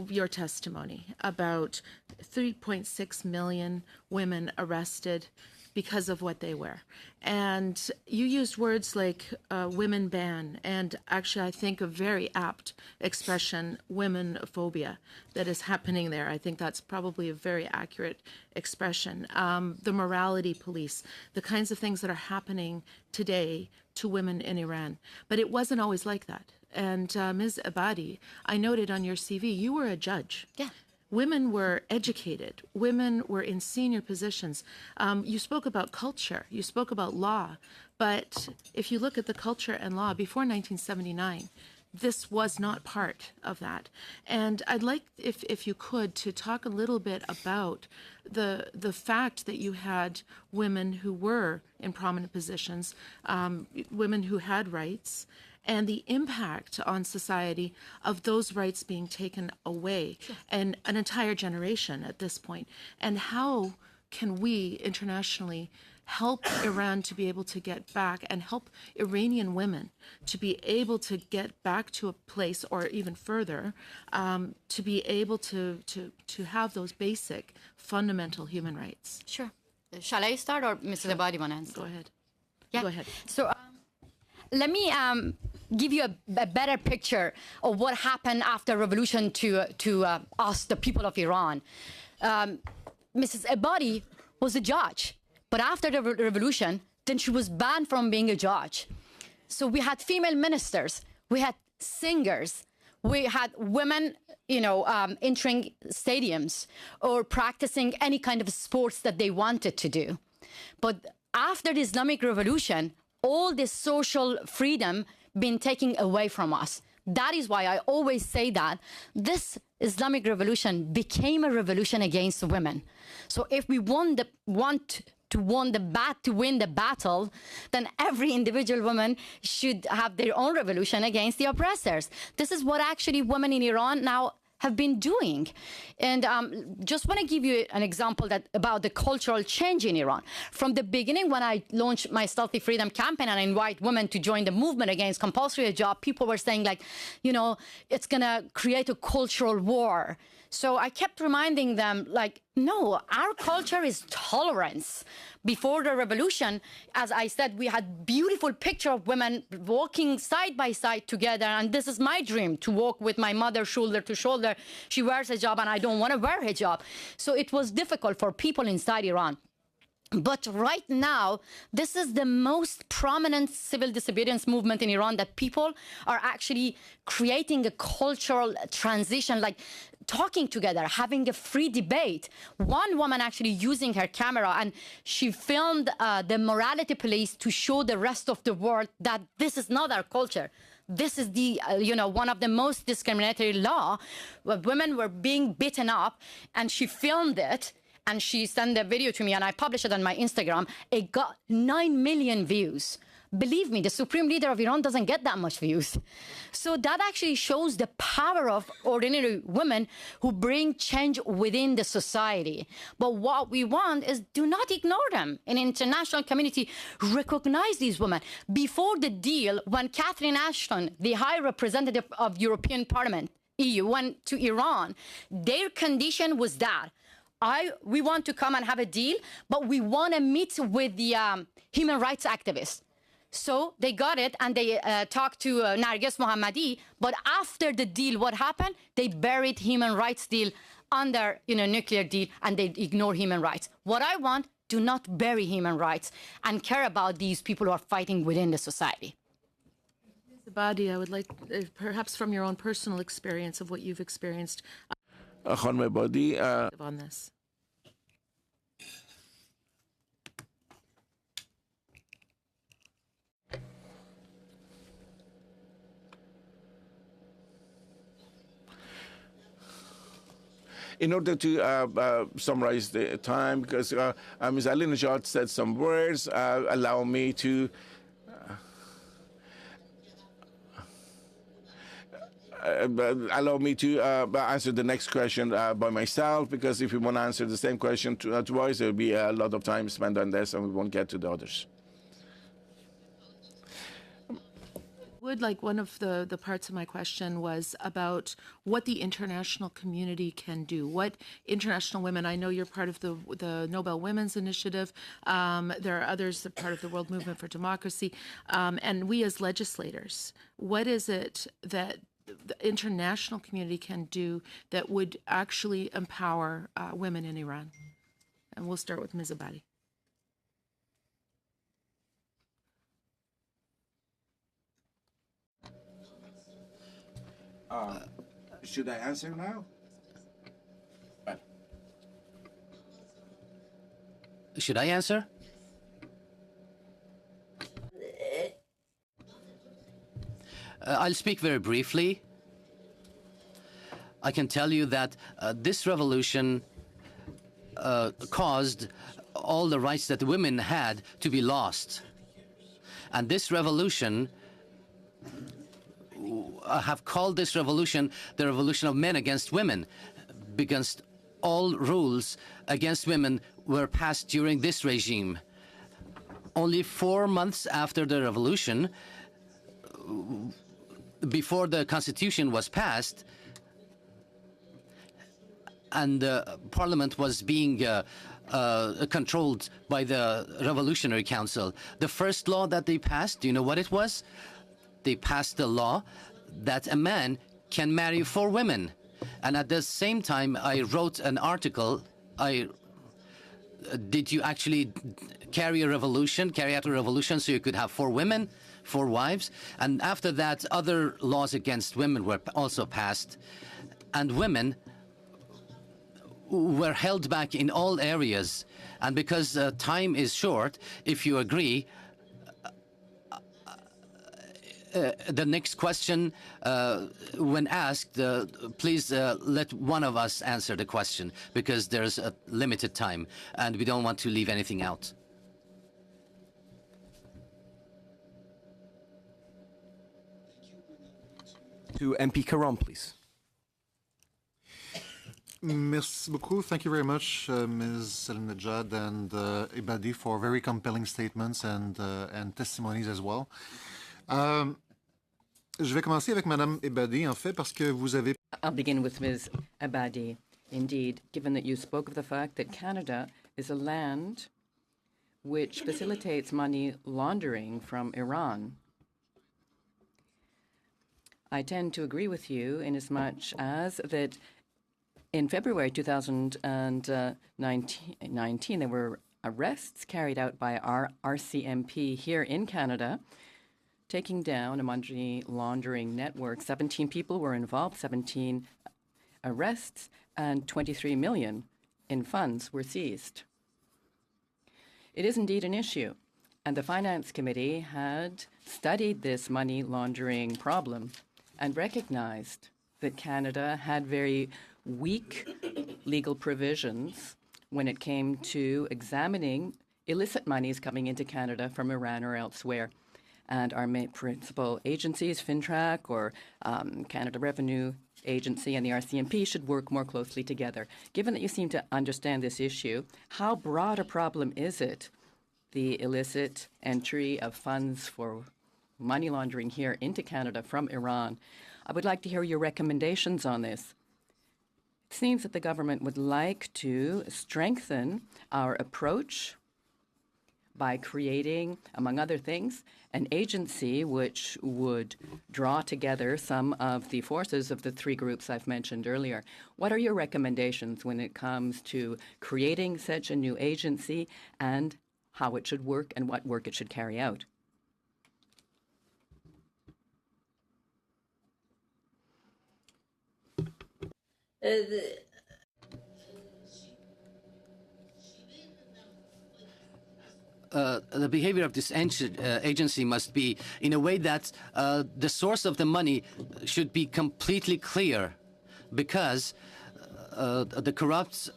your testimony about 3.6 million women arrested because of what they wear. And you used words like women ban, and actually I think a very apt expression, women-phobia, that is happening there. I think that's probably a very accurate expression. The morality police, the kinds of things that are happening today to women in Iran. But it wasn't always like that. And Ms. Abadi, I noted on your CV, you were a judge. Yeah. Women were educated. Women were in senior positions. You spoke about culture. You spoke about law. But if you look at the culture and law before 1979, this was not part of that. And I'd like, if you could, to talk a little bit about the fact that you had women who were in prominent positions, women who had rights, and the impact on society of those rights being taken away, and an entire generation at this point. And how can we internationally help Iran to be able to get back, and help Iranian women to be able to get back to a place, or even further, to be able to have those basic fundamental human rights? Sure. Shall I start, or Mr. Abadi want to answer? Go ahead. Yeah. Go ahead. So let me give you a better picture of what happened after revolution to us, the people of Iran. Mrs. Abadi was a judge, but after the revolution, then she was banned from being a judge. So we had female ministers, we had singers, we had women, entering stadiums or practicing any kind of sports that they wanted to do. But after the Islamic Revolution, all this social freedom been taken away from us That is why I always say that this Islamic revolution became a revolution against women. So if we want to win the battle, then every individual woman should have their own revolution against the oppressors. This is what actually women in Iran now have been doing. And just want to give you an example about the cultural change in Iran. From the beginning, when I launched my Stealthy Freedom campaign and invite women to join the movement against compulsory hijab, people were saying like, you know, it's going to create a cultural war. So I kept reminding them, like, no, our culture is tolerance. Before the revolution, as I said, we had beautiful picture of women walking side by side together. And this is my dream, to walk with my mother shoulder to shoulder. She wears hijab and I don't want to wear hijab. So it was difficult for people inside Iran. But right now, this is the most prominent civil disobedience movement in Iran, that people are actually creating a cultural transition, like talking together, having a free debate. One woman actually using her camera, and she filmed the morality police to show the rest of the world that this is not our culture. This is the, one of the most discriminatory law, where women were being beaten up, and she filmed it. And she sent the video to me, and I published it on my Instagram. It got 9 million views. Believe me, the supreme leader of Iran doesn't get that much views. So that actually shows the power of ordinary women who bring change within the society. But what we want is, do not ignore them. An international community recognize these women. Before the deal, when Catherine Ashton, the High Representative of European Parliament, EU, went to Iran, their condition was that we want to come and have a deal, but we want to meet with the human rights activists. So they got it, and they talked to Narges Mohammadi. But after the deal, what happened? They buried human rights deal under nuclear deal, and they ignore human rights. What I want, do not bury human rights and care about these people who are fighting within the society. Ms. Abadi, I would like, perhaps from your own personal experience of what you've experienced on this. In order to summarize the time, because Ms. Ahmadinejad said some words, allow me to answer the next question by myself, because if we want to answer the same question twice, there will be a lot of time spent on this and we won't get to the others. One of the parts of my question was about what the international community can do. What international women, I know you're part of the Nobel Women's Initiative. There are others that are part of the World Movement for Democracy. And we as legislators, what is it that the international community can do that would actually empower women in Iran? And we'll start with Ms. Abadi. Should I answer now? Should I answer? I'll speak very briefly. I can tell you that this revolution caused all the rights that the women had to be lost. And this revolution, I have called this revolution the revolution of men against women, because all rules against women were passed during this regime. Only 4 months after the revolution, before the constitution was passed, and the parliament was being controlled by the Revolutionary Council, the first law that they passed, do you know what it was? They passed a law that a man can marry 4 women. And at the same time, I wrote an article. Did you actually carry out a revolution so you could have 4 women, 4 wives? And after that, other laws against women were also passed. And women were held back in all areas. And because time is short, if you agree, the next question, when asked, please let one of us answer the question, because there's a limited time and we don't want to leave anything out. To MP Caron, please. Merci beaucoup. Thank you very much, Ms. Al-Najad and Ebadi, for very compelling statements and testimonies as well. Je vais commencer avec Madame Ebadi, en fait, parce que vous avez... I'll begin with Ms. Ebadi. Indeed, given that you spoke of the fact that Canada is a land which facilitates money laundering from Iran, I tend to agree with you inasmuch as that in February 2019, there were arrests carried out by our RCMP here in Canada, taking down a money laundering network. 17 people were involved, 17 arrests, and 23 million in funds were seized. It is indeed an issue, and the Finance Committee had studied this money laundering problem and recognized that Canada had very weak legal provisions when it came to examining illicit monies coming into Canada from Iran or elsewhere. And our principal agencies, FINTRAC or Canada Revenue Agency and the RCMP, should work more closely together. Given that you seem to understand this issue, how broad a problem is it, the illicit entry of funds for money laundering here into Canada from Iran? I would like to hear your recommendations on this. It seems that the government would like to strengthen our approach by creating, among other things, an agency which would draw together some of the forces of the three groups I've mentioned earlier. What are your recommendations when it comes to creating such a new agency and how it should work and what work it should carry out? The behavior of this agency must be in a way that the source of the money should be completely clear, because the corrupt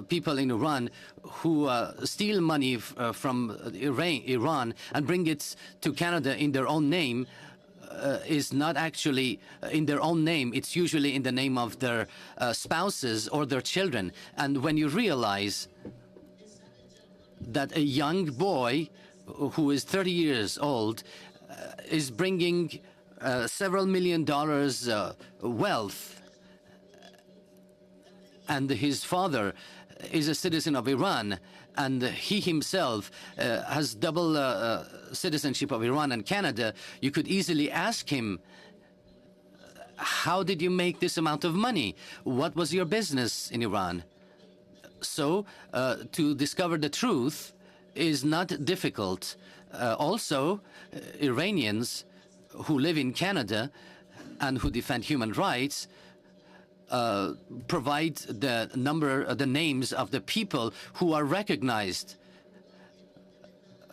people in Iran who steal money from Iran and bring it to Canada in their own name is not actually in their own name. It's usually in the name of their spouses or their children. And when you realize that a young boy who is 30 years old is bringing several $million wealth, and his father is a citizen of Iran, and he himself has double citizenship of Iran and Canada, you could easily ask him, how did you make this amount of money? What was your business in Iran? So to discover the truth is not difficult. Also, Iranians who live in Canada and who defend human rights provide the names of the people who are recognized.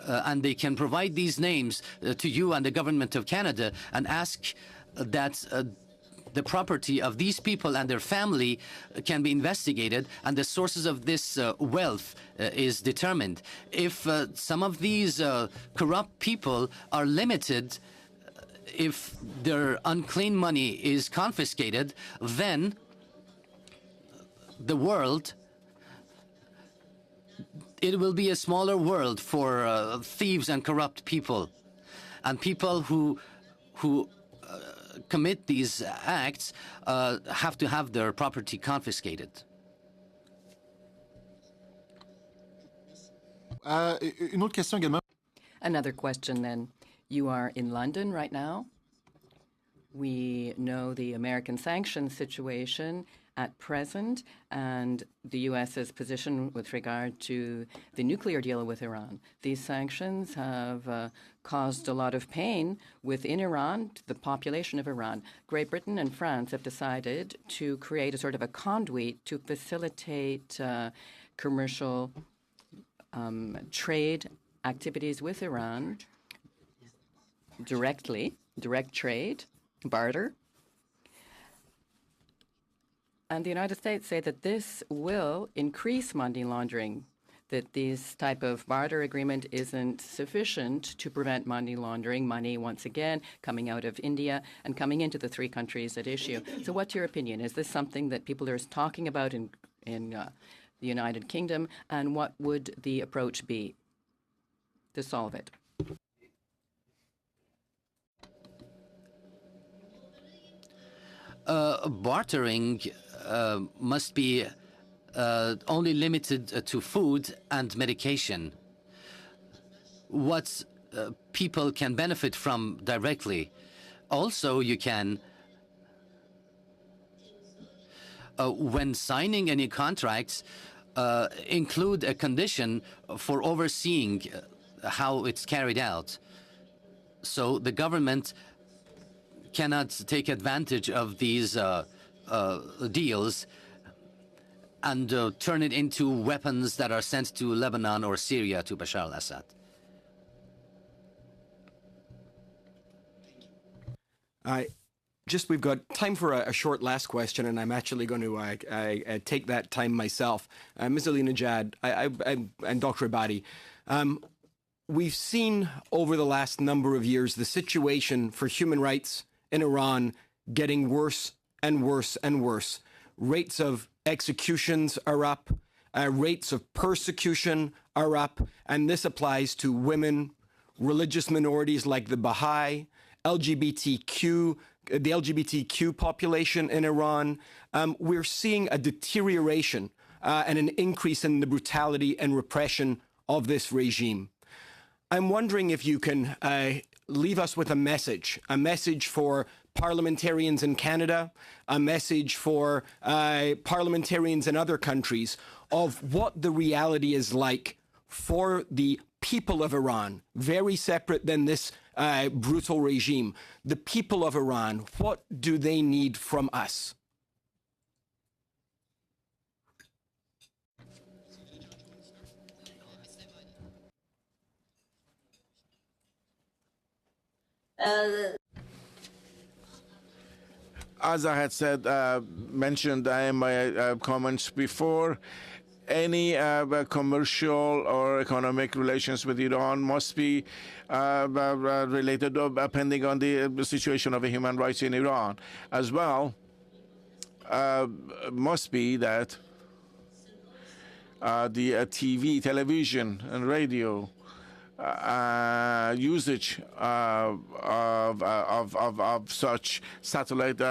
And they can provide these names to you and the government of Canada and ask that the property of these people and their family can be investigated and the sources of this wealth is determined. If some of these corrupt people are limited, if their unclean money is confiscated, then the world, it will be a smaller world for thieves and corrupt people. And people who commit these acts have to have their property confiscated. Une autre question également. Another question then. You are in London right now. We know the American sanctions situation at present and the U.S.'s position with regard to the nuclear deal with Iran. These sanctions have caused a lot of pain within Iran, to the population of Iran. Great Britain and France have decided to create a sort of a conduit to facilitate commercial trade activities with Iran directly, direct trade, barter. And the United States say that this will increase money laundering, that this type of barter agreement isn't sufficient to prevent money laundering, money, once again, coming out of India and coming into the 3 countries at issue. So what's your opinion? Is this something that people are talking about in the United Kingdom, and what would the approach be to solve it? Bartering must be only limited to food and medication. What people can benefit from directly. Also, you can, when signing any contracts, include a condition for overseeing how it's carried out. So the government cannot take advantage of these deals and turn it into weapons that are sent to Lebanon or Syria to Bashar al-Assad. We've got time for a short last question, and I'm actually going to take that time myself. Ms. Ahmadinejad and Dr. Ebadi, we've seen over the last number of years the situation for human rights in Iran getting worse and worse and worse. Rates of executions are up, rates of persecution are up, and this applies to women, religious minorities like the Baha'i, the LGBTQ population in Iran. We're seeing a deterioration and an increase in the brutality and repression of this regime. I'm wondering if you can leave us with a message for parliamentarians in Canada, a message for parliamentarians in other countries of what the reality is like for the people of Iran, very separate than this brutal regime. The people of Iran, what do they need from us? As I had said, mentioned in my comments before, any commercial or economic relations with Iran must be related, depending on the situation of the human rights in Iran. As well, must be that the television, and radio usage of such satellite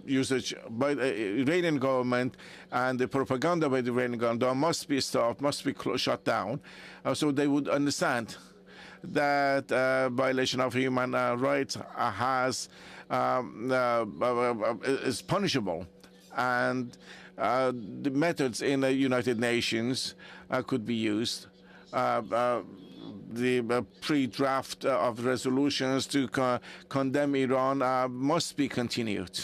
usage by the Iranian government and the propaganda by the Iranian government must be stopped, must be shut down, so they would understand that violation of human rights is punishable, and the methods in the United Nations could be used. The pre-draft of resolutions to condemn Iran must be continued.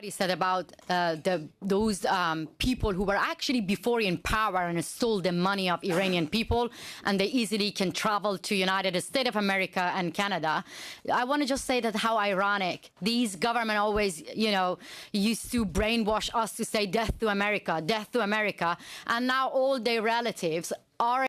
He said about those people who were actually before in power and stole the money of Iranian people, and they easily can travel to United States of America and Canada. I want to just say that how ironic. These government always, used to brainwash us to say death to America, and now all their relatives are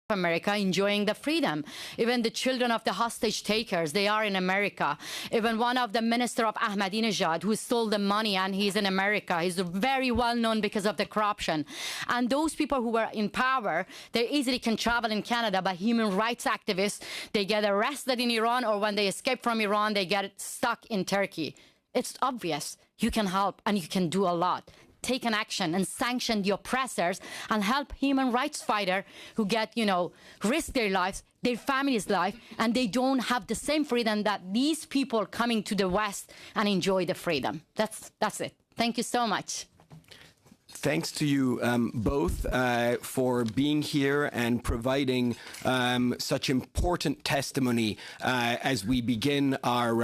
America enjoying the freedom. Even the children of the hostage takers, they are in America. Even one of the minister of Ahmadinejad who stole the money, and he's in America. He's very well known because of the corruption. And those people who were in power, they easily can travel in Canada, but human rights activists, they get arrested in Iran, or when they escape from Iran, they get stuck in Turkey. It's obvious. You can help and you can do a lot. Take an action and sanction the oppressors and help human rights fighters who get, risk their lives, their family's life, and they don't have the same freedom that these people coming to the West and enjoy the freedom. That's it. Thank you so much. Thanks to you both for being here and providing such important testimony as we begin our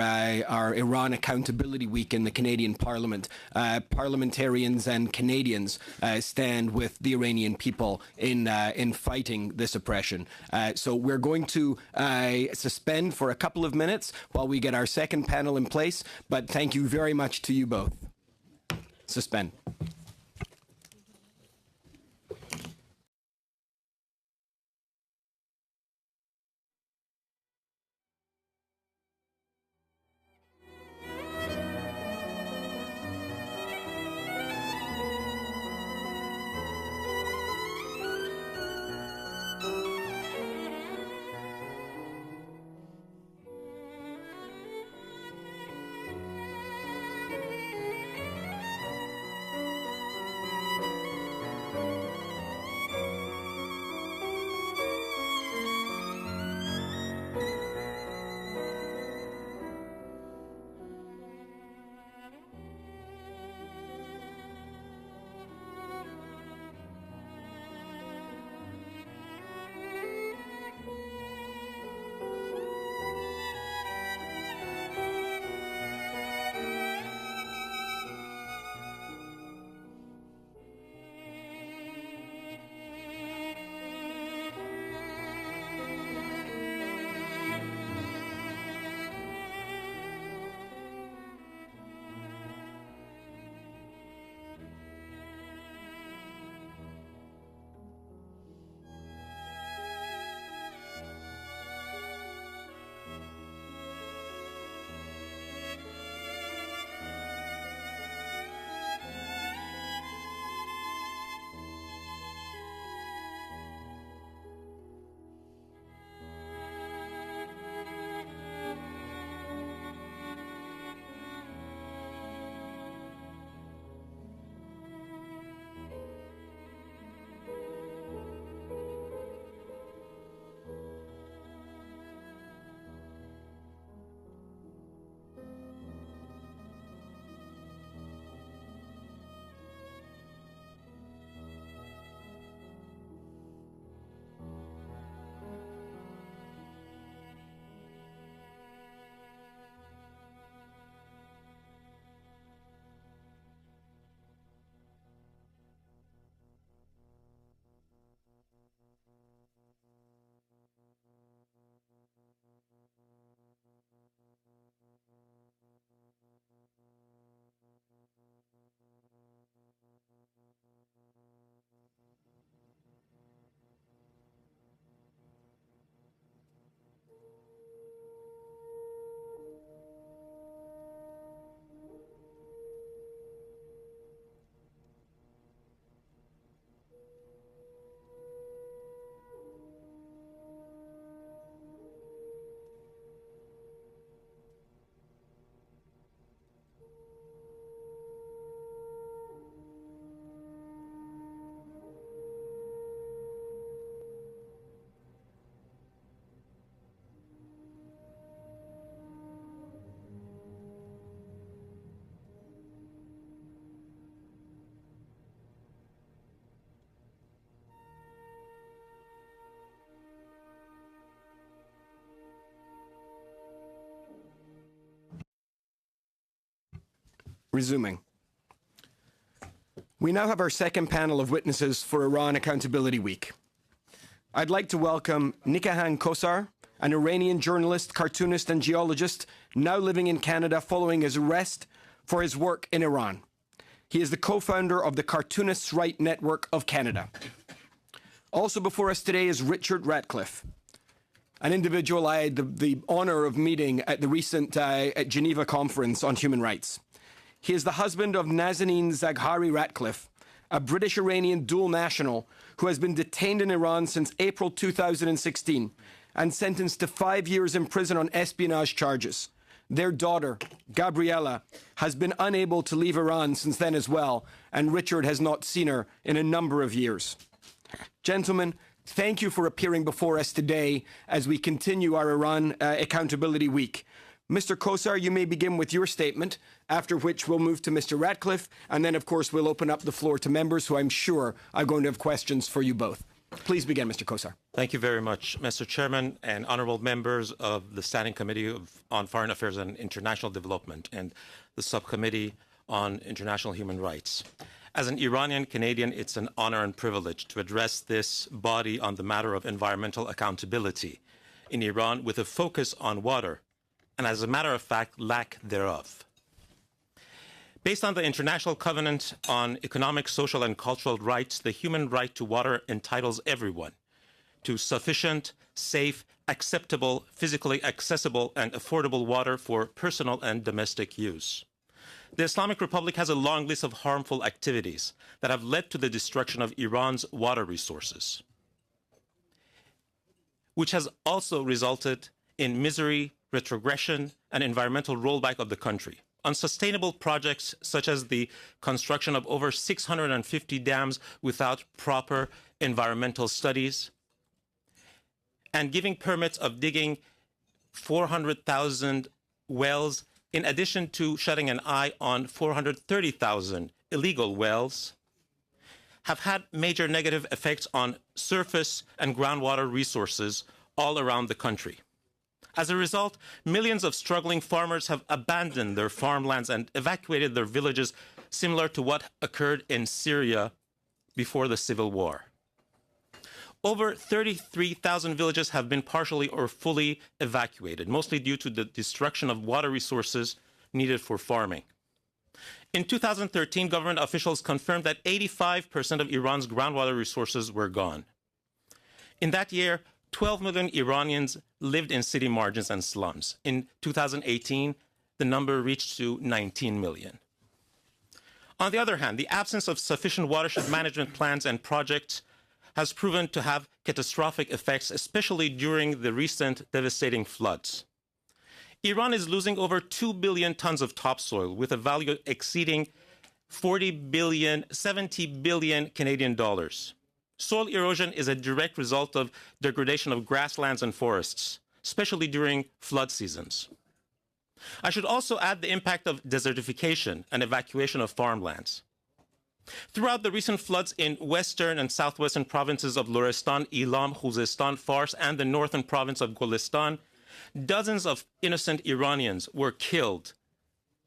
Iran Accountability Week in the Canadian Parliament. Parliamentarians and Canadians stand with the Iranian people in fighting this oppression. So we're going to suspend for a couple of minutes while we get our second panel in place, but thank you very much to you both. Suspend. Resuming. We now have our second panel of witnesses for Iran Accountability Week. I'd like to welcome Nikahan Kosar, an Iranian journalist, cartoonist, and geologist now living in Canada following his arrest for his work in Iran. He is the co-founder of the Cartoonists' Right Network of Canada. Also before us today is Richard Ratcliffe, an individual I had the honor of meeting at the recent Geneva Conference on Human Rights. He is the husband of Nazanin Zaghari Ratcliffe, a British-Iranian dual national who has been detained in Iran since April 2016 and sentenced to 5 years in prison on espionage charges. Their daughter, Gabriella, has been unable to leave Iran since then as well, and Richard has not seen her in a number of years. Gentlemen, thank you for appearing before us today as we continue our Iran Accountability Week. Mr. Kosar, you may begin with your statement, after which we'll move to Mr. Ratcliffe, and then, of course, we'll open up the floor to members who I'm sure are going to have questions for you both. Please begin, Mr. Kosar. Thank you very much, Mr. Chairman and honorable members of the Standing Committee on Foreign Affairs and International Development and the Subcommittee on International Human Rights. As an Iranian Canadian, it's an honor and privilege to address this body on the matter of environmental accountability in Iran with a focus on water and, as a matter of fact, lack thereof. Based on the International Covenant on Economic, Social, and Cultural Rights, the human right to water entitles everyone to sufficient, safe, acceptable, physically accessible, and affordable water for personal and domestic use. The Islamic Republic has a long list of harmful activities that have led to the destruction of Iran's water resources, which has also resulted in misery, retrogression, and environmental rollback of the country. Unsustainable projects such as the construction of over 650 dams without proper environmental studies and giving permits of digging 400,000 wells in addition to shutting an eye on 430,000 illegal wells have had major negative effects on surface and groundwater resources all around the country. As a result, millions of struggling farmers have abandoned their farmlands and evacuated their villages, similar to what occurred in Syria before the civil war. Over 33,000 villages have been partially or fully evacuated, mostly due to the destruction of water resources needed for farming. In 2013, government officials confirmed that 85% of Iran's groundwater resources were gone. In that year, 12 million Iranians lived in city margins and slums. In 2018, the number reached to 19 million. On the other hand, the absence of sufficient watershed management plans and projects has proven to have catastrophic effects, especially during the recent devastating floods. Iran is losing over 2 billion tons of topsoil with a value exceeding 70 billion Canadian dollars. Soil erosion is a direct result of degradation of grasslands and forests, especially during flood seasons. I should also add the impact of desertification and evacuation of farmlands. Throughout the recent floods in western and southwestern provinces of Lorestan, Ilam, Khuzestan, Fars, and the northern province of Golestan, dozens of innocent Iranians were killed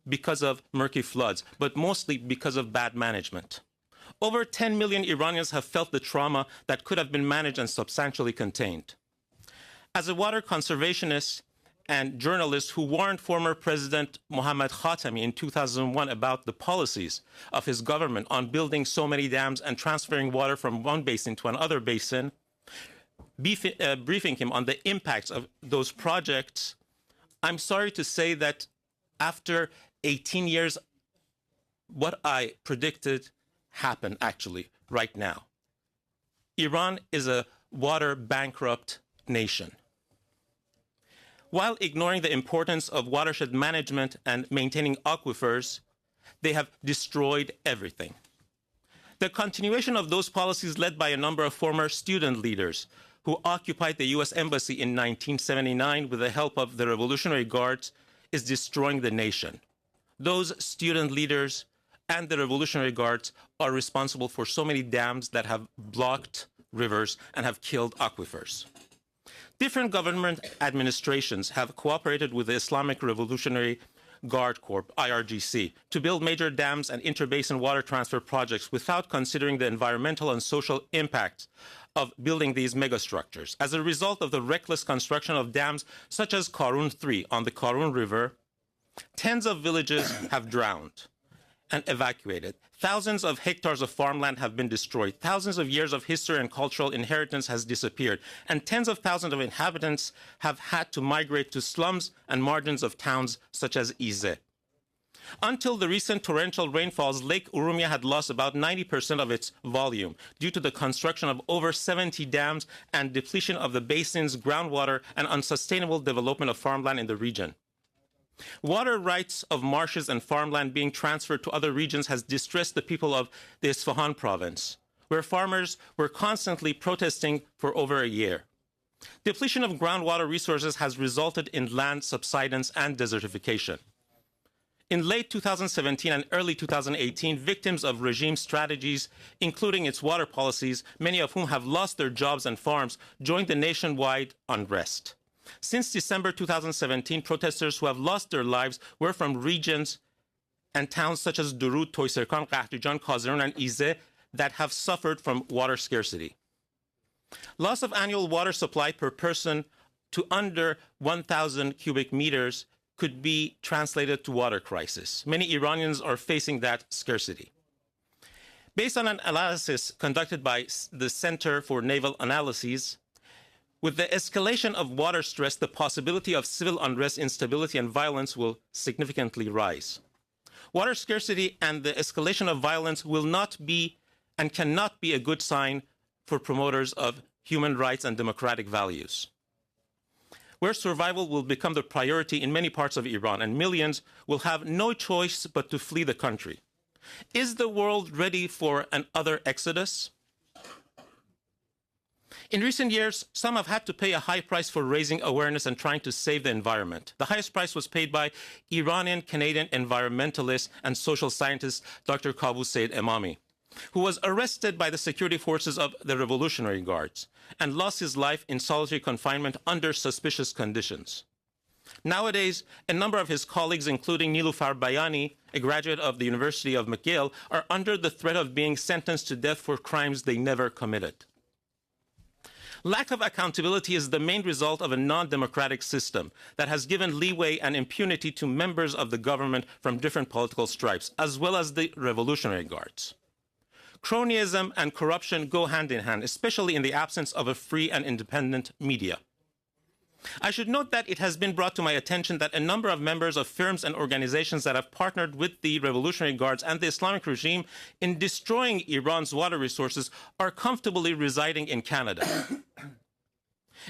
because of murky floods, but mostly because of bad management. Over 10 million Iranians have felt the trauma that could have been managed and substantially contained. As a water conservationist and journalist who warned former President Mohammad Khatami in 2001 about the policies of his government on building so many dams and transferring water from one basin to another basin, briefing him on the impacts of those projects, I'm sorry to say that after 18 years, what I predicted happened actually right now. Iran is a water bankrupt nation. While ignoring the importance of watershed management and maintaining aquifers, they have destroyed everything. The continuation of those policies led by a number of former student leaders who occupied the U.S. Embassy in 1979 with the help of the Revolutionary Guards is destroying the nation. Those student leaders and the Revolutionary Guards are responsible for so many dams that have blocked rivers and have killed aquifers. Different government administrations have cooperated with the Islamic Revolutionary Guard Corps, IRGC, to build major dams and interbasin water transfer projects without considering the environmental and social impact of building these megastructures. As a result of the reckless construction of dams such as Karun 3 on the Karun River, tens of villages have drowned and evacuated. Thousands of hectares of farmland have been destroyed. Thousands of years of history and cultural inheritance has disappeared. And tens of thousands of inhabitants have had to migrate to slums and margins of towns such as Izeh. Until the recent torrential rainfalls, Lake Urumia had lost about 90% of its volume due to the construction of over 70 dams and depletion of the basin's groundwater and unsustainable development of farmland in the region. Water rights of marshes and farmland being transferred to other regions has distressed the people of the Isfahan province, where farmers were constantly protesting for over a year. Depletion of groundwater resources has resulted in land subsidence and desertification. In late 2017 and early 2018, victims of regime strategies, including its water policies, many of whom have lost their jobs and farms, joined the nationwide unrest. Since December 2017, protesters who have lost their lives were from regions and towns such as Durud, Toyserkan, Qahrijan, Kazeran, and Ize that have suffered from water scarcity. Loss of annual water supply per person to under 1,000 cubic meters could be translated to water crisis. Many Iranians are facing that scarcity. Based on an analysis conducted by the Center for Naval Analyses, with the escalation of water stress, the possibility of civil unrest, instability, and violence will significantly rise. Water scarcity and the escalation of violence will not be and cannot be a good sign for promoters of human rights and democratic values, where survival will become the priority in many parts of Iran, and millions will have no choice but to flee the country. Is the world ready for another exodus? In recent years, some have had to pay a high price for raising awareness and trying to save the environment. The highest price was paid by Iranian-Canadian environmentalist and social scientist Dr. Qaboos Saeed Emami, who was arrested by the security forces of the Revolutionary Guards and lost his life in solitary confinement under suspicious conditions. Nowadays, a number of his colleagues, including Nilufar Bayani, a graduate of the University of McGill, are under the threat of being sentenced to death for crimes they never committed. Lack of accountability is the main result of a non-democratic system that has given leeway and impunity to members of the government from different political stripes, as well as the Revolutionary Guards. Cronyism and corruption go hand in hand, especially in the absence of a free and independent media. I should note that it has been brought to my attention that a number of members of firms and organizations that have partnered with the Revolutionary Guards and the Islamic regime in destroying Iran's water resources are comfortably residing in Canada,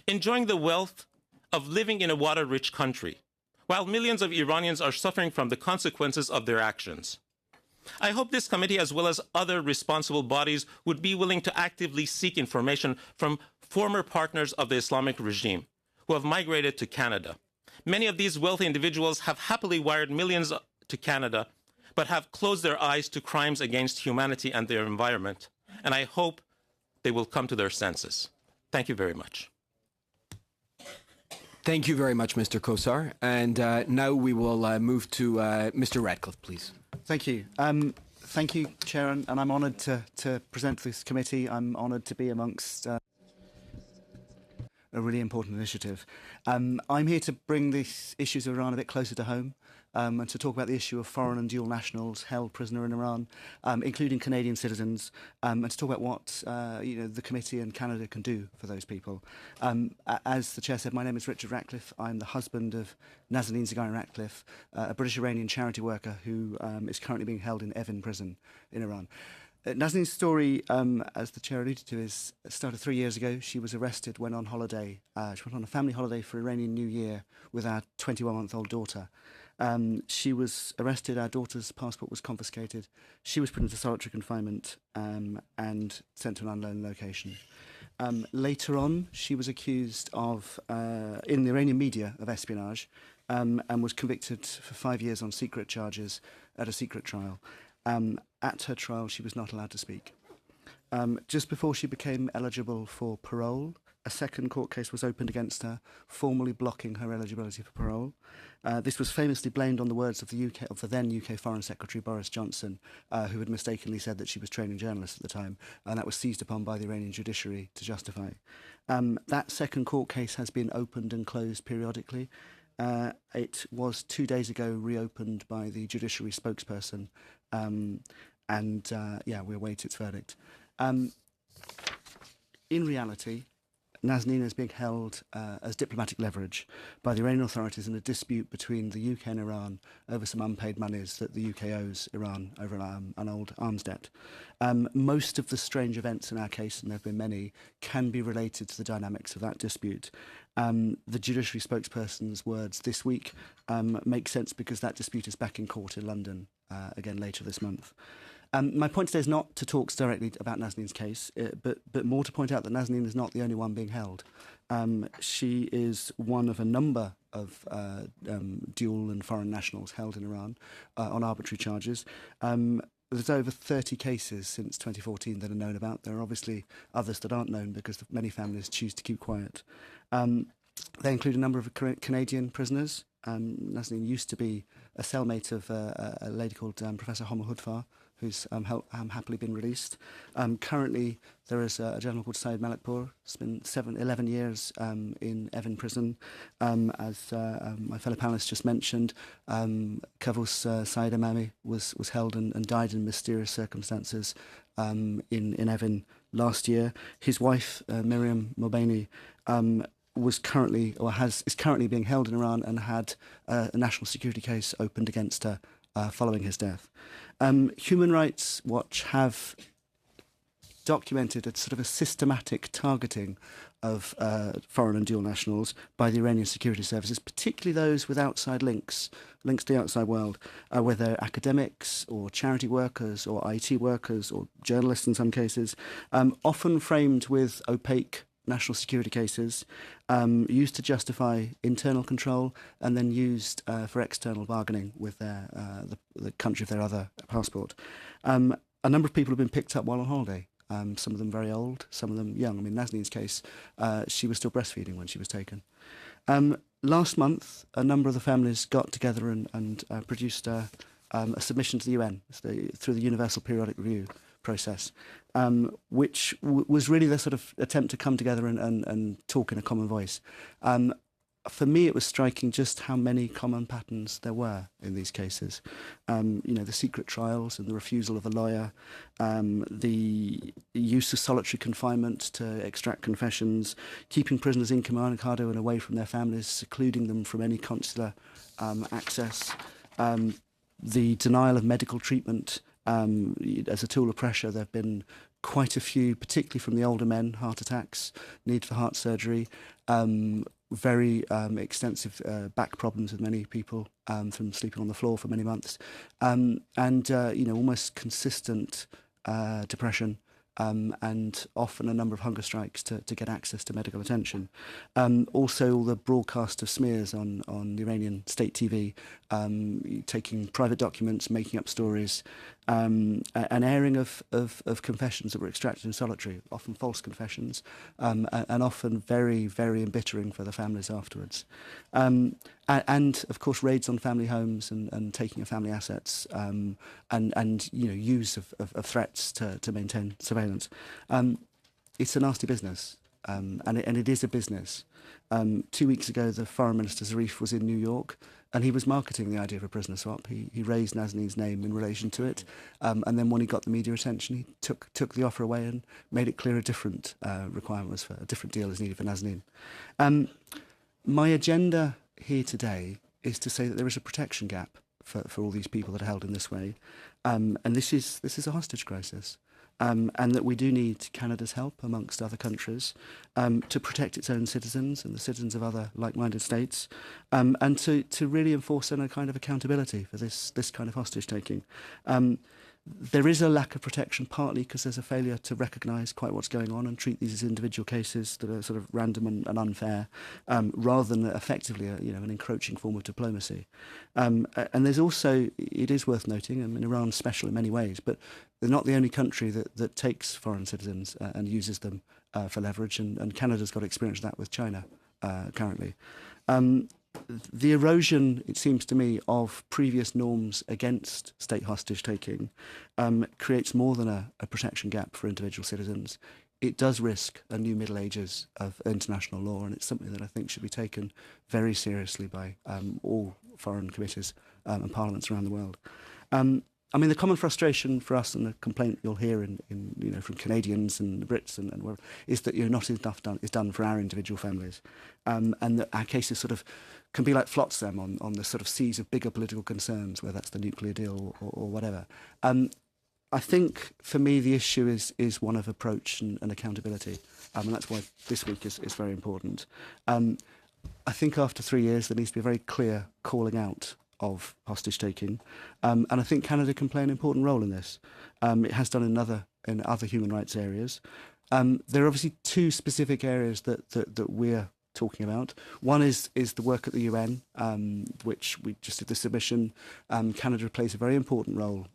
enjoying the wealth of living in a water-rich country, while millions of Iranians are suffering from the consequences of their actions. I hope this committee, as well as other responsible bodies, would be willing to actively seek information from former partners of the Islamic regime who have migrated to Canada. Many of these wealthy individuals have happily wired millions to Canada, but have closed their eyes to crimes against humanity and their environment. And I hope they will come to their senses. Thank you very much. Thank you very much, Mr. Kosar. And now we will move to Mr. Radcliffe, please. Thank you. Thank you, Chair, and I'm honoured to present to this committee. I'm honoured to be amongst a really important initiative. I'm here to bring these issues of Iran a bit closer to home and to talk about the issue of foreign and dual nationals held prisoner in Iran, including Canadian citizens, and to talk about what the committee and Canada can do for those people. As the Chair said, my name is Richard Ratcliffe. I'm the husband of Nazanin Zaghari-Ratcliffe, a British-Iranian charity worker who is currently being held in Evin prison in Iran. Nazanin's story, as the Chair alluded to, started 3 years ago. She was arrested, went on holiday. She went on a family holiday for Iranian New Year with our 21-month-old daughter. She was arrested. Our daughter's passport was confiscated. She was put into solitary confinement and sent to an unknown location. Later on, she was accused of, in the Iranian media, of espionage and was convicted for 5 years on secret charges at a secret trial. At her trial, she was not allowed to speak. Just before she became eligible for parole, a second court case was opened against her, formally blocking her eligibility for parole. This was famously blamed on the words of the then UK Foreign Secretary Boris Johnson, who had mistakenly said that she was training journalists at the time, and that was seized upon by the Iranian judiciary to justify. That second court case has been opened and closed periodically. It was 2 days ago reopened by the judiciary spokesperson, we await its verdict. In reality, Nazanin is being held as diplomatic leverage by the Iranian authorities in a dispute between the UK and Iran over some unpaid monies that the UK owes Iran over an old arms debt. Most of the strange events in our case, and there have been many, can be related to the dynamics of that dispute. The judiciary spokesperson's words this week make sense because that dispute is back in court in London again later this month. My point today is not to talk directly about Nazanin's case, but more to point out that Nazanin is not the only one being held. She is one of a number of dual and foreign nationals held in Iran on arbitrary charges. There's over 30 cases since 2014 that are known about. There are obviously others that aren't known because many families choose to keep quiet. They include a number of Canadian prisoners. Nazanin used to be a cellmate of a lady called Professor Homer Hudfar, who's happily been released. Currently, there is a gentleman called Syed Malikpour. It's been 11 years in Evin prison. As my fellow panellists just mentioned, Kavus Syed Imami was held and died in mysterious circumstances in Evin last year. His wife, Miriam Mobaini, is currently being held in Iran and had a national security case opened against her following his death. Human Rights Watch have documented a sort of a systematic targeting of foreign and dual nationals by the Iranian security services, particularly those with outside links to the outside world, whether academics or charity workers or IT workers or journalists in some cases, often framed with opaque national security cases, used to justify internal control and then used for external bargaining with the country of their other passport. A number of people have been picked up while on holiday, some of them very old, some of them young. I mean, Nazanin's case, she was still breastfeeding when she was taken. Last month, a number of the families got together and produced a submission to the UN through the Universal Periodic Review process, which was really the sort of attempt to come together and talk in a common voice. For me, it was striking just how many common patterns there were in these cases. The secret trials and the refusal of a lawyer, the use of solitary confinement to extract confessions, keeping prisoners incommunicado and away from their families, secluding them from any consular access, the denial of medical treatment as a tool of pressure. There have been quite a few, particularly from the older men, heart attacks, need for heart surgery, very extensive back problems with many people from sleeping on the floor for many months, and almost consistent depression, and often a number of hunger strikes to get access to medical attention. Also, all the broadcast of smears on the Iranian state TV, taking private documents, making up stories, an airing of confessions that were extracted in solitary, often false confessions, and often very, very embittering for the families afterwards. And of course, raids on family homes and taking of family assets, and use of threats to maintain surveillance. It's a nasty business, and it is a business. 2 weeks ago, the Foreign Minister Zarif was in New York, and he was marketing the idea of a prisoner swap. He raised Nazanin's name in relation to it, and then when he got the media attention, he took the offer away and made it clear a different requirement was for a different deal is needed for Nazanin. My agenda here today is to say that there is a protection gap for all these people that are held in this way, and this is a hostage crisis. And that we do need Canada's help, amongst other countries, to protect its own citizens and the citizens of other like-minded states, and to really enforce a kind of accountability for this kind of hostage-taking. There is a lack of protection, partly because there's a failure to recognise quite what's going on and treat these as individual cases that are sort of random and unfair, rather than effectively an encroaching form of diplomacy. And there's also, it is worth noting, I mean, Iran's special in many ways, but they're not the only country that takes foreign citizens and uses them for leverage, and Canada's got experience of that with China currently. The erosion, it seems to me, of previous norms against state hostage-taking creates more than a protection gap for individual citizens. It does risk a new Middle Ages of international law, and it's something that I think should be taken very seriously by all foreign committees and parliaments around the world. I mean, the common frustration for us, and the complaint you'll hear from Canadians and the Brits and wherever, is that not enough is done for our individual families, and that our cases sort of can be like flotsam on the sort of seas of bigger political concerns, whether that's the nuclear deal or whatever. I think for me the issue is one of approach and accountability, and that's why this week is very important. I think after 3 years there needs to be a very clear calling out of hostage taking, and I think Canada can play an important role in this. It has done in other human rights areas. There are obviously two specific areas that we're talking about. One is the work at the UN, which we just did the submission. Canada plays a very important role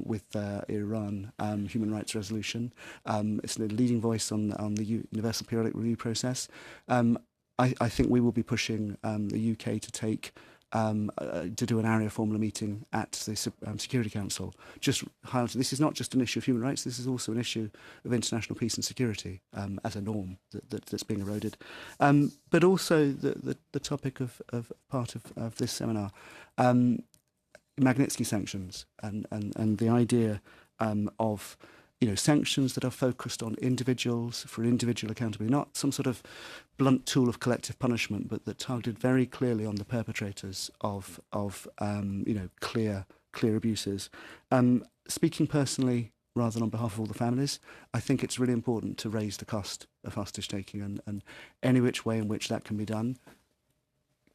with Iran human rights resolution. It's a leading voice on the Universal Periodic Review process. I think we will be pushing the UK to take to do an area formula meeting at the Security Council. Just highlighting this is not just an issue of human rights, this is also an issue of international peace and security as a norm that's being eroded. But also the topic of part of this seminar, Magnitsky sanctions and the idea of sanctions that are focused on individuals for individual accountability, not some sort of blunt tool of collective punishment, but that targeted very clearly on the perpetrators of clear abuses. Speaking personally, rather than on behalf of all the families, I think it's really important to raise the cost of hostage taking and any which way in which that can be done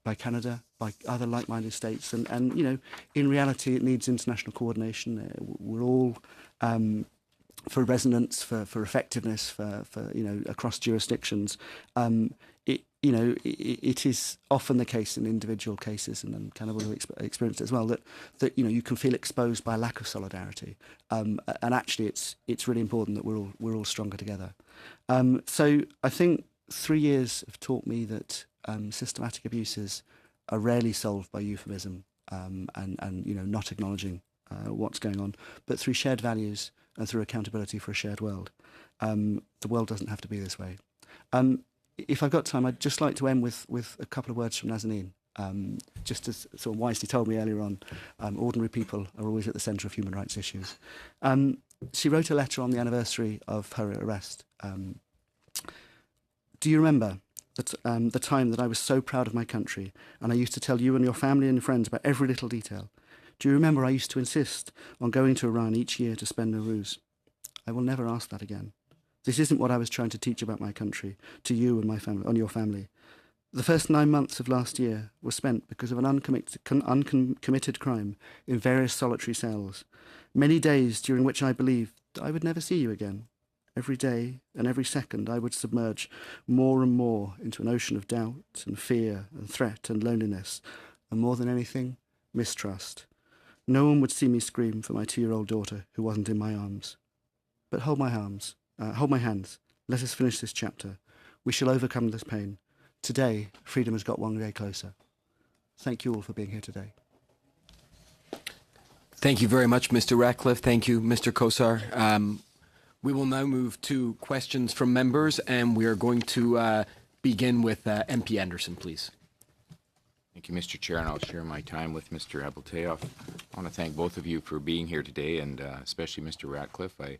by Canada, by other like-minded states, and in reality, it needs international coordination. We're all for resonance, for effectiveness, for across jurisdictions. It is often the case in individual cases, and Canada will experience it as well, that you can feel exposed by a lack of solidarity, and actually it's really important that we're all stronger together. So I think 3 years have taught me that systematic abuses are rarely solved by euphemism and not acknowledging what's going on, but through shared values and through accountability for a shared world. The world doesn't have to be this way. If I've got time, I'd just like to end with a couple of words from Nazanin. Just as sort of wisely told me earlier on, ordinary people are always at the centre of human rights issues. She wrote a letter on the anniversary of her arrest. Do you remember the time that I was so proud of my country and I used to tell you and your family and friends about every little detail? Do you remember I used to insist on going to Iran each year to spend Nowruz? I will never ask that again. This isn't what I was trying to teach about my country, to you and my family, on your family. The first 9 months of last year were spent because of an uncommitted crime in various solitary cells. Many days during which I believed that I would never see you again. Every day and every second I would submerge more and more into an ocean of doubt and fear and threat and loneliness, and more than anything, mistrust. No one would see me scream for my 2-year-old daughter who wasn't in my arms. But hold my hands. Let us finish this chapter. We shall overcome this pain. Today, freedom has got one day closer. Thank you all for being here today. Thank you very much, Mr. Ratcliffe. Thank you, Mr. Kosar. We will now move to questions from members, and we are going to begin with MP Anderson, please. Thank you, Mr. Chair, and I'll share my time with Mr. Abultayoff. I want to thank both of you for being here today, and especially Mr. Ratcliffe. I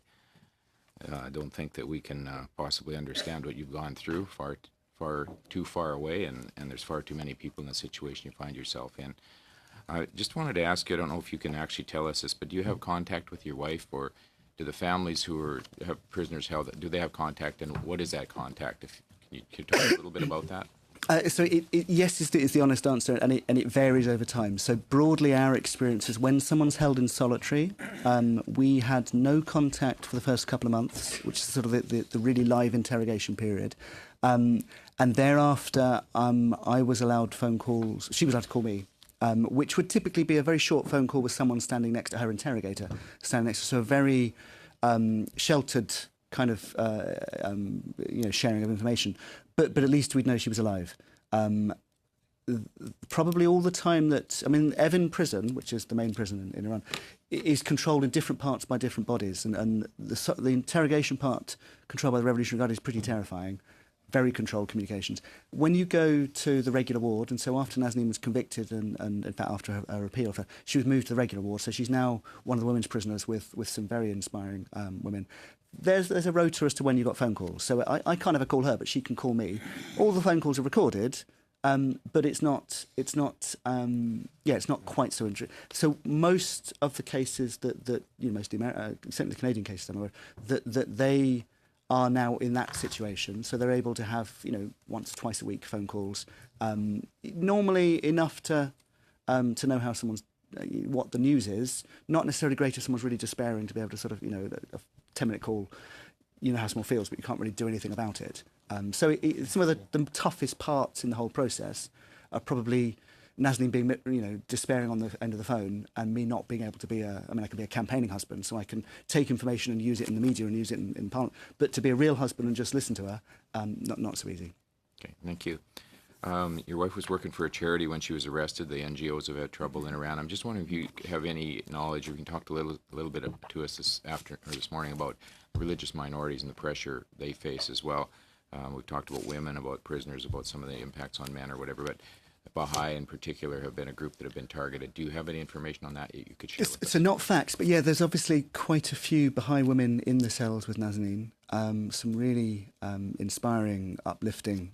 don't think that we can possibly understand what you've gone through, far too far away, and there's far too many people in the situation you find yourself in. I just wanted to ask you, I don't know if you can actually tell us this, but do you have contact with your wife, or do the families who have prisoners held, do they have contact, and what is that contact? Can you talk a little bit about that? So yes is the honest answer, and it varies over time. So broadly, our experience is when someone's held in solitary, we had no contact for the first couple of months, which is sort of the really live interrogation period. And thereafter, I was allowed phone calls. She was allowed to call me, which would typically be a very short phone call with someone standing next to her interrogator, so a very sheltered kind of sharing of information. But at least we'd know she was alive. Probably all the time that... Evin prison, which is the main prison in Iran, is controlled in different parts by different bodies. And the interrogation part controlled by the Revolutionary Guard is pretty terrifying. Very controlled communications. When you go to the regular ward, and so after Nazanin was convicted, and in fact after her appeal, she was moved to the regular ward, so she's now one of the women's prisoners with some very inspiring women. There's a rota as to when you got phone calls. So I can't ever call her, but she can call me. All the phone calls are recorded, but it's not quite so interesting. So most of the cases that mostly certainly the Canadian cases I'm aware of, that they are now in that situation, so they're able to have once or twice a week phone calls, normally enough to to know how someone's what the news is. Not necessarily great if someone's really despairing to be able to sort of, a 10-minute call, you know how someone feels, but you can't really do anything about it. So some of the toughest parts in the whole process are probably Nazanin being, despairing on the end of the phone, and me not being able to be I can be a campaigning husband, so I can take information and use it in the media and use it in Parliament. But to be a real husband and just listen to her, not so easy. Okay, thank you. Your wife was working for a charity when she was arrested. The NGOs have had trouble in Iran. I'm just wondering if you have any knowledge, or you can talk a little bit to us this morning about religious minorities and the pressure they face as well. We've talked about women, about prisoners, about some of the impacts on men or whatever, but Baha'i in particular have been a group that have been targeted. Do you have any information on that you could share with us? So not facts, but yeah, there's obviously quite a few Baha'i women in the cells with Nazanin. Some really inspiring, uplifting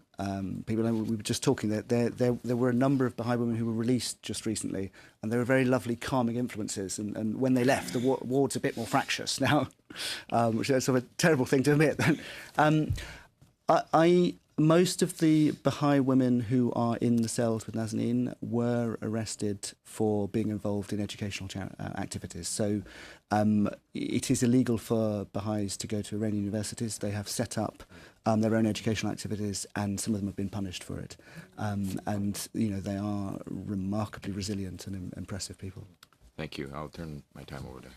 people. We were just talking that there were a number of Baha'i women who were released just recently, and they were very lovely, calming influences. And when they left, the ward's a bit more fractious now, which is sort of a terrible thing to admit. Most of the Baha'i women who are in the cells with Nazanin were arrested for being involved in educational activities. So it is illegal for Baha'is to go to Iranian universities. They have set up their own educational activities, and some of them have been punished for it. And they are remarkably resilient and impressive people. Thank you. I'll turn my time over to...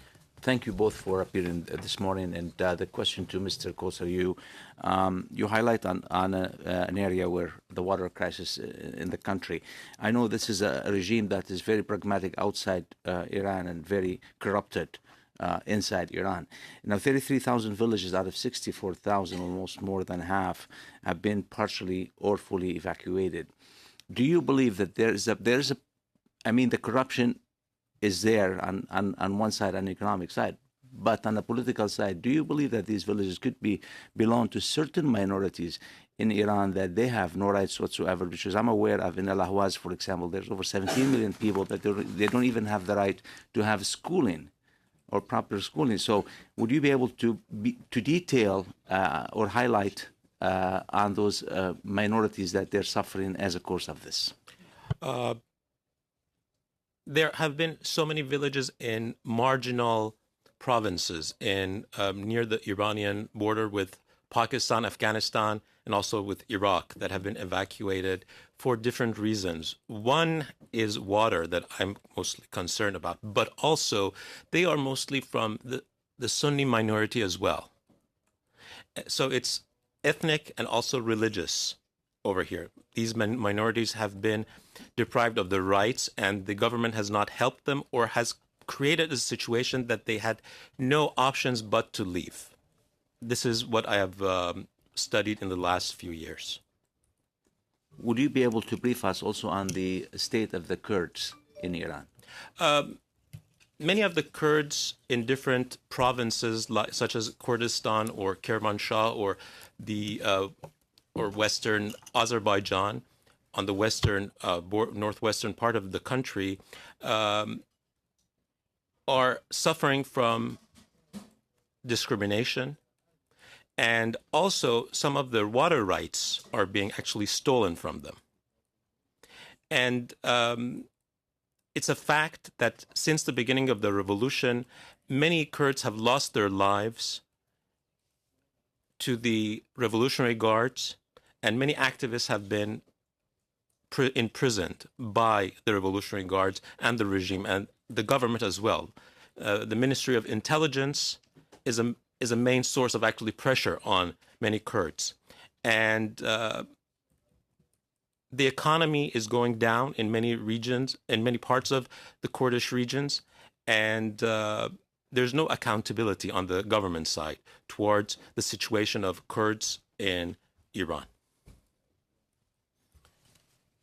Thank you both for appearing this morning. And the question to Mr. Koser, you highlight on an area where the water crisis in the country. I know this is a regime that is very pragmatic outside Iran and very corrupted inside Iran. Now, 33,000 villages out of 64,000, almost more than half, have been partially or fully evacuated. Do you believe that the corruption is there on one side, on the economic side, but on the political side, do you believe that these villages could belong to certain minorities in Iran that they have no rights whatsoever? Because I'm aware of in Al-Ahwaz, for example, there's over 17 million people that they don't even have the right to have schooling or proper schooling. So would you be able to detail or highlight on those minorities that they're suffering as a course of this? There have been so many villages in marginal provinces in near the Iranian border with Pakistan, Afghanistan, and also with Iraq that have been evacuated for different reasons. One is water that I'm mostly concerned about, but also they are mostly from the Sunni minority as well. So it's ethnic and also religious over here. These minorities have been deprived of their rights, and the government has not helped them or has created a situation that they had no options but to leave. This is what I have studied in the last few years. Would you be able to brief us also on the state of the Kurds in Iran? Many of the Kurds in different provinces, such as Kurdistan or Kermanshah or or western Azerbaijan, on the western northwestern part of the country, are suffering from discrimination, and also some of their water rights are being actually stolen from them. And it's a fact that since the beginning of the revolution, many Kurds have lost their lives to the Revolutionary Guards, and many activists have been imprisoned by the Revolutionary Guards and the regime and the government as well. The Ministry of Intelligence is a main source of actually pressure on many Kurds. And the economy is going down in many regions, in many parts of the Kurdish regions, and there's no accountability on the government side towards the situation of Kurds in Iran.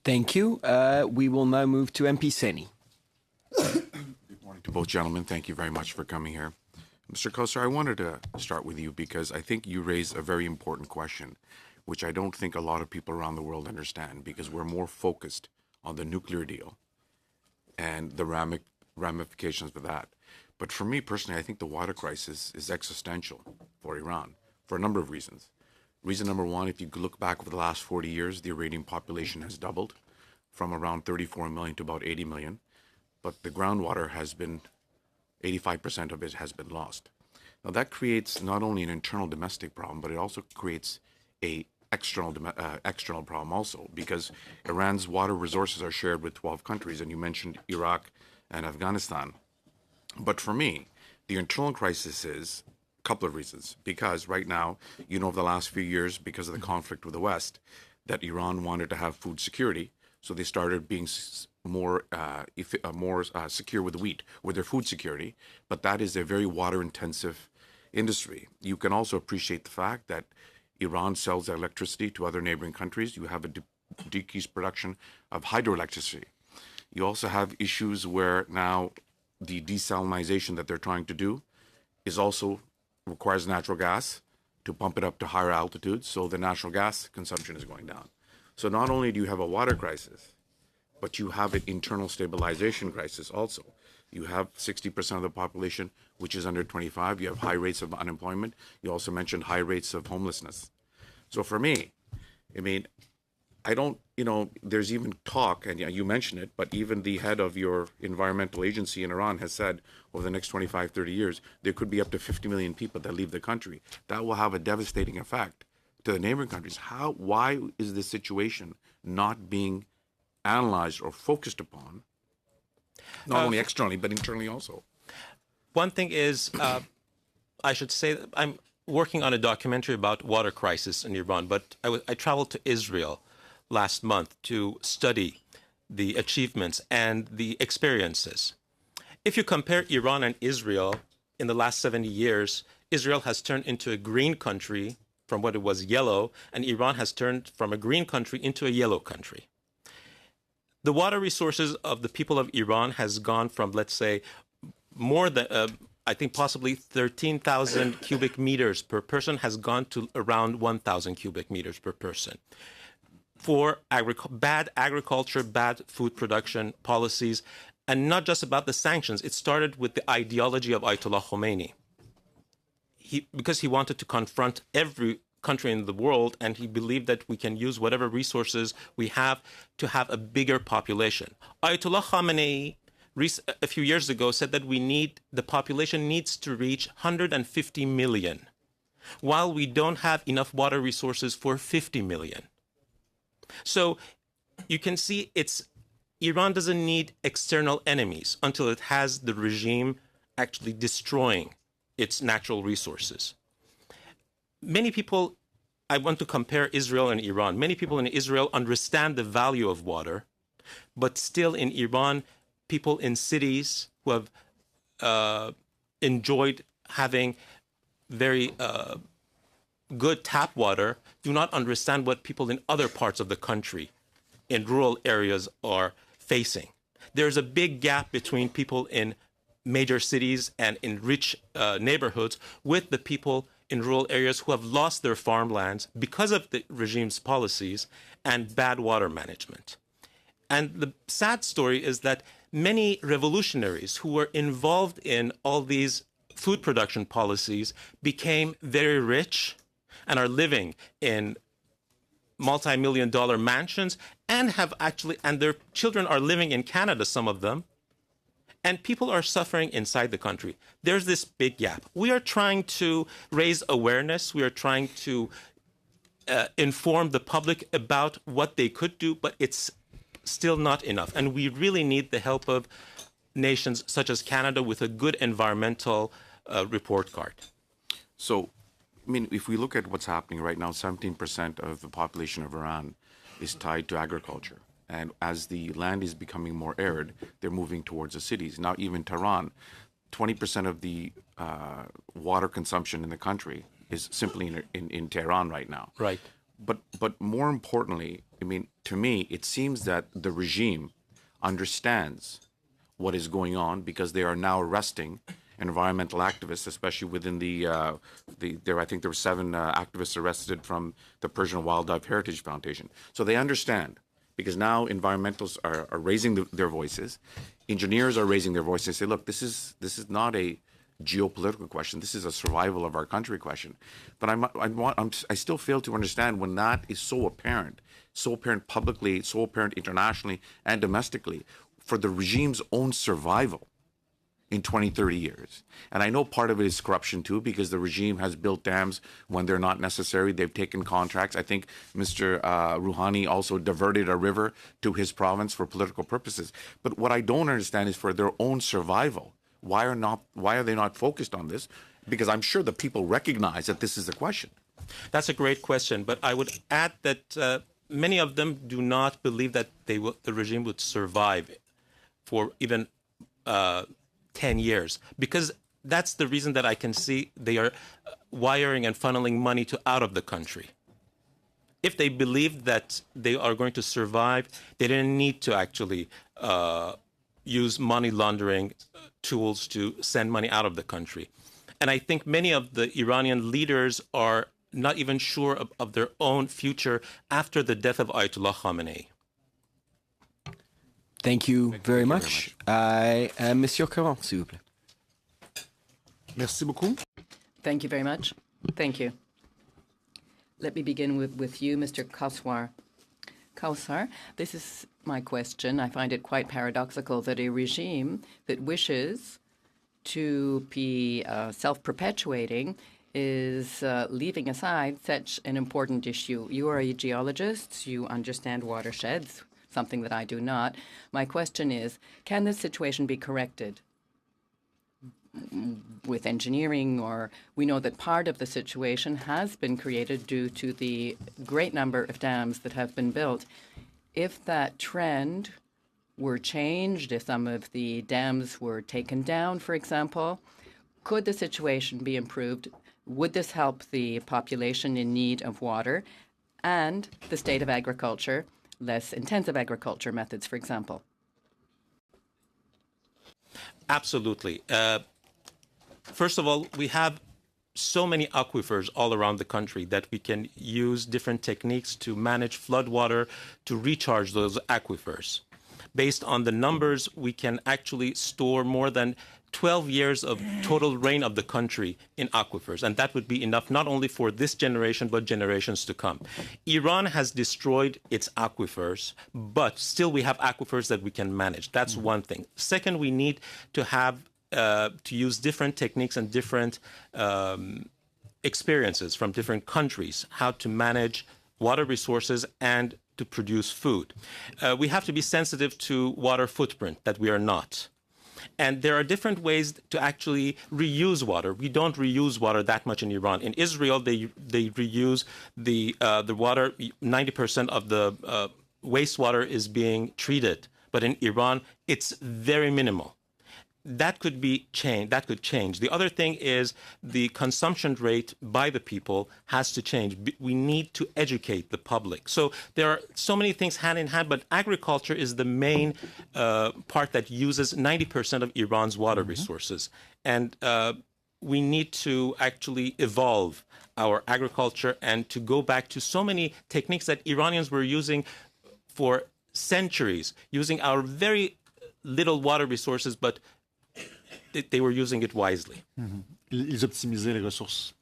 Thank you. We will now move to MP Seni. Good morning to both gentlemen. Thank you very much for coming here. Mr. Koser, I wanted to start with you because I think you raised a very important question, which I don't think a lot of people around the world understand, because we're more focused on the nuclear deal and the ramifications of that. But for me personally, I think the water crisis is existential for Iran for a number of reasons. Reason number one, if you look back over the last 40 years, the Iranian population has doubled. from around 34 million to about 80 million, but the groundwater has been 85% of it has been lost. Now that creates not only an internal domestic problem, but it also creates a external problem also, because Iran's water resources are shared with 12 countries, and you mentioned Iraq and Afghanistan. But for me, the internal crisis is a couple of reasons. Because right now, over the last few years, because of the conflict with the West, that Iran wanted to have food security, so they started being more secure with wheat, with their food security. But that is a very water-intensive industry. You can also appreciate the fact that Iran sells electricity to other neighboring countries. You have a decreased production of hydroelectricity. You also have issues where now the desalinization that they're trying to do is also requires natural gas to pump it up to higher altitudes, so the natural gas consumption is going down. So not only do you have a water crisis, but you have an internal stabilization crisis also. You have 60% of the population which is under 25. You have high rates of unemployment. You also mentioned high rates of homelessness. So for me, I don't, there's even talk, and you mentioned it, but even the head of your environmental agency in Iran has said over the next 25, 30 years, there could be up to 50 million people that leave the country. That will have a devastating effect to the neighboring countries. Why is this situation not being analyzed or focused upon, not only externally, but internally also? One thing is, I should say that I'm working on a documentary about water crisis in Iran, but I traveled to Israel last month to study the achievements and the experiences. If you compare Iran and Israel in the last 70 years, Israel has turned into a green country from what it was yellow, and Iran has turned from a green country into a yellow country. The water resources of the people of Iran has gone from, let's say, more than, I think possibly 13,000 cubic meters per person has gone to around 1,000 cubic meters per person. For bad agriculture, bad food production policies, and not just about the sanctions. It started with the ideology of Ayatollah Khomeini. Because he wanted to confront every country in the world, and he believed that we can use whatever resources we have to have a bigger population. Ayatollah Khamenei a few years ago said that the population needs to reach 150 million, while we don't have enough water resources for 50 million. So you can see Iran doesn't need external enemies until it has the regime actually destroying its natural resources. Many people, I want to compare Israel and Iran. Many people in Israel understand the value of water, but still in Iran, people in cities who have enjoyed having very good tap water do not understand what people in other parts of the country in rural areas are facing. There's a big gap between people in major cities and in rich neighborhoods with the people in rural areas who have lost their farmlands because of the regime's policies and bad water management. And the sad story is that many revolutionaries who were involved in all these food production policies became very rich and are living in multi-million-dollar mansions and their children are living in Canada, some of them, and people are suffering inside the country. There's this big gap. We are trying to raise awareness. We are trying to inform the public about what they could do, but it's still not enough. And we really need the help of nations such as Canada with a good environmental report card. So, if we look at what's happening right now, 17% of the population of Iran is tied to agriculture. And as the land is becoming more arid, they're moving towards the cities. Now, even Tehran, 20% of the water consumption in the country is simply in Tehran right now. Right. But more importantly, to me, it seems that the regime understands what is going on because they are now arresting environmental activists, especially within I think there were 7 activists arrested from the Persian Wildlife Heritage Foundation. So they understand, because now environmentalists are raising their voices, engineers are raising their voices. They say, look, this is not a geopolitical question. This is a survival of our country question. But I still fail to understand when that is so apparent publicly, so apparent internationally and domestically, for the regime's own survival in 20, 30 years. And I know part of it is corruption too, because the regime has built dams when they're not necessary. They've taken contracts. I think Mr. Rouhani also diverted a river to his province for political purposes. But what I don't understand is for their own survival, why are they not focused on this? Because I'm sure the people recognize that this is the question. That's a great question, but I would add that many of them do not believe that the regime would survive for even 10 years, because that's the reason that I can see they are wiring and funneling money to out of the country. If they believed that they are going to survive, they didn't need to actually use money laundering tools to send money out of the country. And I think many of the Iranian leaders are not even sure of their own future after the death of Ayatollah Khamenei. Thank you very much. Monsieur Caron, s'il vous plaît. Merci beaucoup. Thank you very much. Thank you. Let me begin with you, Mr. Kausar. Kausar, this is my question. I find it quite paradoxical that a regime that wishes to be self-perpetuating is leaving aside such an important issue. You are a geologist. You understand watersheds, something that I do not. My question is, can this situation be corrected with engineering? Or we know that part of the situation has been created due to the great number of dams that have been built. If that trend were changed, if some of the dams were taken down, for example, could the situation be improved? Would this help the population in need of water and the state of agriculture, less intensive agriculture methods, for example? Absolutely. First of all, we have so many aquifers all around the country that we can use different techniques to manage floodwater to recharge those aquifers. Based on the numbers, we can actually store more than 12 years of total rain of the country in aquifers. And that would be enough not only for this generation, but generations to come. Iran has destroyed its aquifers, but still we have aquifers that we can manage. That's one thing. Second, we need to have to use different techniques and different experiences from different countries, how to manage water resources and to produce food. We have to be sensitive to water footprint, that we are not. And there are different ways to actually reuse water. We don't reuse water that much in Iran. In Israel, they reuse the water. 90% of the wastewater is being treated, but in Iran, it's very minimal. That could be changed. That could change. The other thing is the consumption rate by the people has to change. We need to educate the public. So there are so many things hand in hand, but agriculture is the main part that uses 90% of Iran's water resources. And we need to actually evolve our agriculture and to go back to so many techniques that Iranians were using for centuries, using our very little water resources, but they were using it wisely. Ils optimisaient les ressources.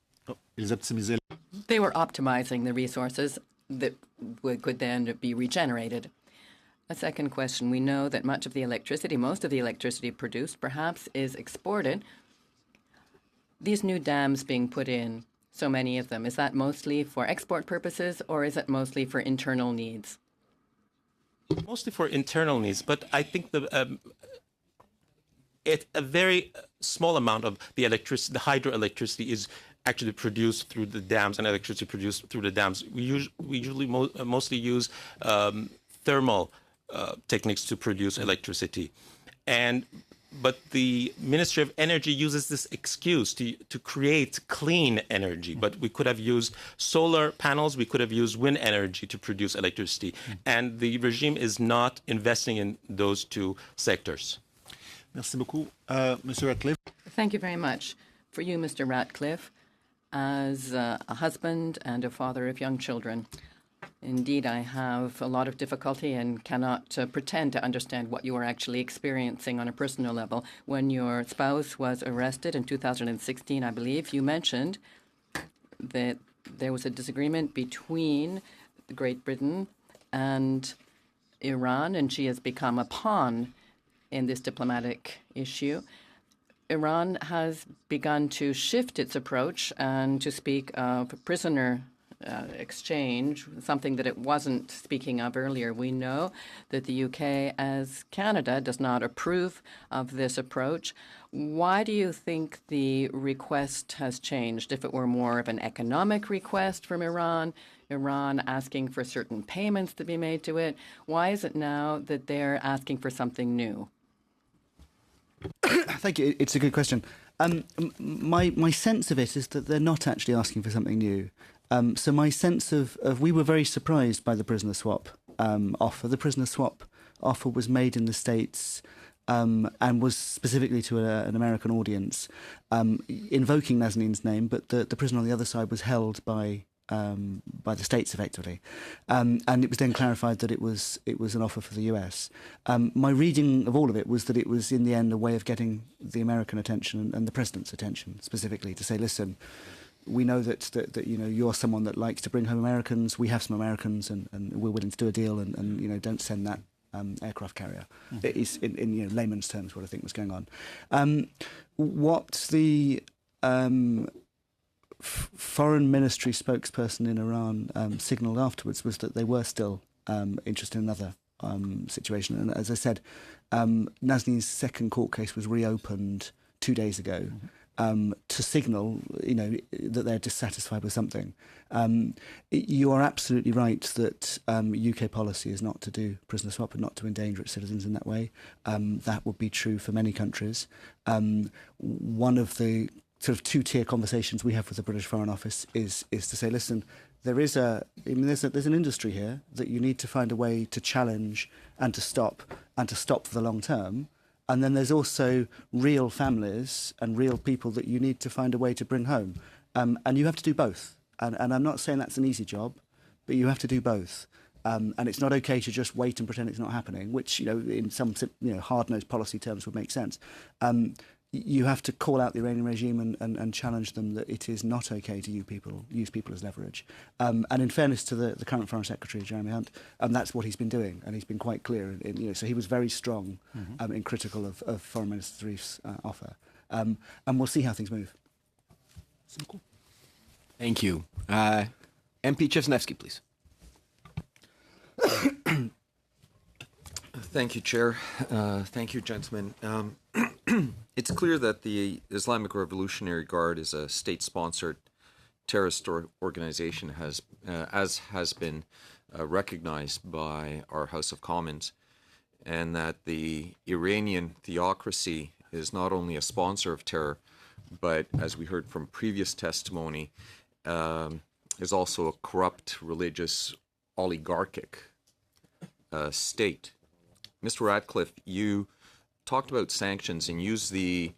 They were optimizing the resources that could then be regenerated. A second question. We know that much of the electricity, most of the electricity produced, perhaps, is exported. These new dams being put in, so many of them, is that mostly for export purposes or is it mostly for internal needs? Mostly for internal needs, but I think a very small amount of the electricity, the hydroelectricity, is actually produced through the dams, and electricity produced through the dams. We usually mostly use thermal techniques to produce electricity, but the Ministry of Energy uses this excuse to create clean energy. But we could have used solar panels, we could have used wind energy to produce electricity, and the regime is not investing in those two sectors. Merci beaucoup. Monsieur Ratcliffe. Thank you very much. For you, Mr. Ratcliffe, as a husband and a father of young children, Indeed, I have a lot of difficulty and cannot pretend to understand what you are actually experiencing on a personal level. When your spouse was arrested in 2016, I believe, you mentioned that there was a disagreement between Great Britain and Iran, and she has become a pawn in this diplomatic issue. Iran has begun to shift its approach and to speak of prisoner exchange, something that it wasn't speaking of earlier. We know that the UK, as Canada, does not approve of this approach. Why do you think the request has changed? If it were more of an economic request from Iran asking for certain payments to be made to it, why is it now that they're asking for something new? Thank you. It's a good question. My sense of it is that they're not actually asking for something new. So my sense of we were very surprised by the prisoner swap offer. The prisoner swap offer was made in the States and was specifically to an American audience, invoking Nazanin's name, but the prisoner on the other side was held by the States effectively, and it was then clarified that it was an offer for the US. My reading of all of it was that it was in the end a way of getting the American attention and the president's attention specifically to say, listen, we know that you know you're someone that likes to bring home Americans. We have some Americans, and we're willing to do a deal. And you know, don't send that aircraft carrier. It is in you know layman's terms what I think was going on. What the foreign ministry spokesperson in Iran signalled afterwards was that they were still interested in another situation. And as I said, Nazanin's second court case was reopened 2 days ago. To signal, you know, that they're dissatisfied with something. You are absolutely right that UK policy is not to do prisoner swap and not to endanger its citizens in that way. That would be true for many countries. One of the sort of two-tier conversations we have with the British Foreign Office is to say, listen, there's an industry here that you need to find a way to challenge and to stop for the long term. And then there's also real families and real people that you need to find a way to bring home. And you have to do both. And I'm not saying that's an easy job, but you have to do both. And it's not okay to just wait and pretend it's not happening, which, you know, in some hard-nosed policy terms would make sense. You have to call out the Iranian regime and challenge them that it is not okay to use people as leverage. And in fairness to the current Foreign Secretary, Jeremy Hunt, that's what he's been doing, and he's been quite clear. So he was very strong in critical of Foreign Minister Zarif's offer. And we'll see how things move. Simple. Thank you. MP Chesnevsky, please. Thank you, Chair. Thank you, gentlemen. It's clear that the Islamic Revolutionary Guard is a state-sponsored terrorist organization, as has been recognized by our House of Commons, and that the Iranian theocracy is not only a sponsor of terror, but, as we heard from previous testimony, is also a corrupt religious oligarchic state. Mr. Ratcliffe, you talked about sanctions and used the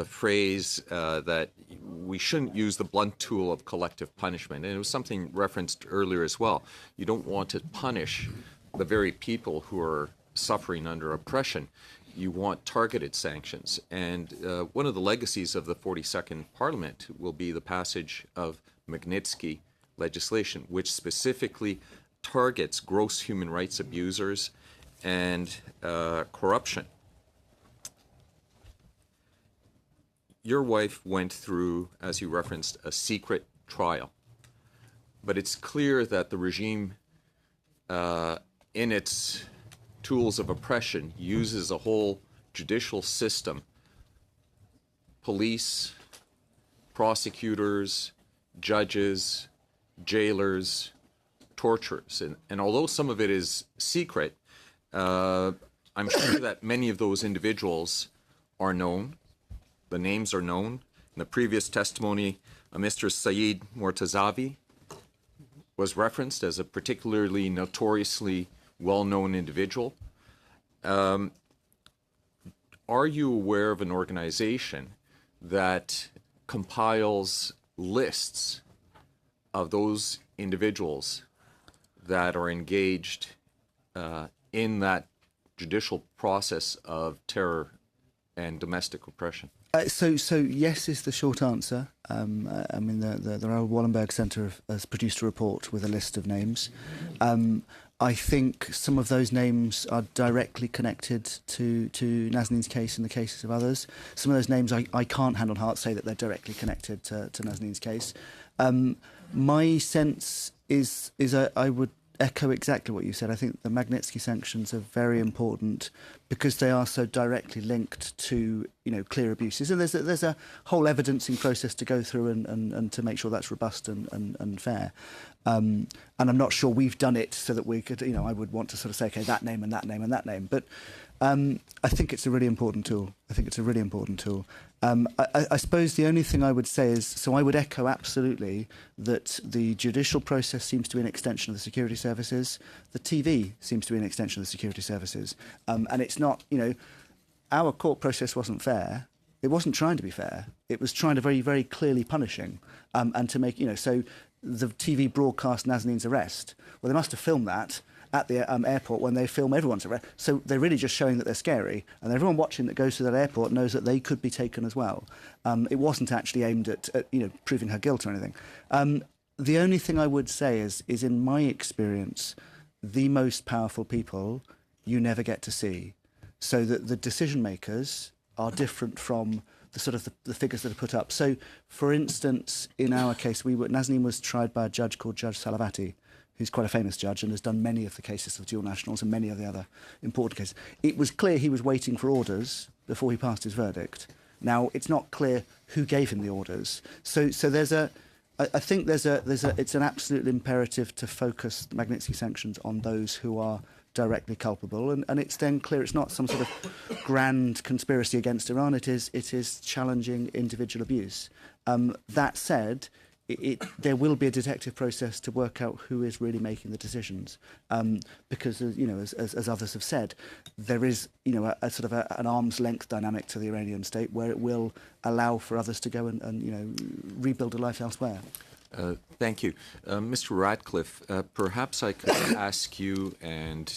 phrase that we shouldn't use the blunt tool of collective punishment. And it was something referenced earlier as well. You don't want to punish the very people who are suffering under oppression. You want targeted sanctions. And one of the legacies of the 42nd Parliament will be the passage of Magnitsky legislation, which specifically targets gross human rights abusers and corruption. Your wife went through, as you referenced, a secret trial. But it's clear that the regime, in its tools of oppression, uses a whole judicial system, police, prosecutors, judges, jailers, torturers. And although some of it is secret, I'm sure that many of those individuals are known. The names are known. In the previous testimony, Mr. Saeed Mortazavi was referenced as a particularly notoriously well-known individual. Are you aware of an organization that compiles lists of those individuals that are engaged in that judicial process of terror and domestic oppression? So yes is the short answer. I mean, the Raoul Wallenberg Centre has produced a report with a list of names. I think some of those names are directly connected to Nazanin's case and the cases of others. Some of those names I can't hand on heart say that they're directly connected to Nazanin's case. My sense is I would echo exactly what you said. I think the Magnitsky sanctions are very important because they are so directly linked to, clear abuses. And there's a whole evidencing process to go through and to make sure that's robust and fair. And I'm not sure we've done it so that we could, I would want to sort of say, okay, that name and that name and that name. But I think it's a really important tool. I suppose the only thing I would say is, so I would echo absolutely that the judicial process seems to be an extension of the security services. The TV seems to be an extension of the security services. And it's not, our court process wasn't fair. It wasn't trying to be fair. It was trying to very, very clearly punishing and to make, so the TV broadcast Nazanin's arrest. Well, they must have filmed that at the airport when they film everyone's arrest. So they're really just showing that they're scary. And everyone watching that goes to that airport knows that they could be taken as well. It wasn't actually aimed at proving her guilt or anything. The only thing I would say is in my experience, the most powerful people you never get to see. So that the decision makers are different from the figures that are put up. So, for instance, in our case, Nazanin was tried by a judge called Judge Salavati, who's quite a famous judge and has done many of the cases of dual nationals and many of the other important cases. It was clear he was waiting for orders before he passed his verdict. Now, it's not clear who gave him the orders. So I think it's an absolute imperative to focus Magnitsky sanctions on those who are directly culpable, and it's then clear it's not some sort of grand conspiracy against Iran. It is challenging individual abuse. That said, there will be a detective process to work out who is really making the decisions, because as others have said, there is a sort of an arm's length dynamic to the Iranian state where it will allow for others to go and rebuild a life elsewhere. Thank you. Mr. Ratcliffe, perhaps I could ask you and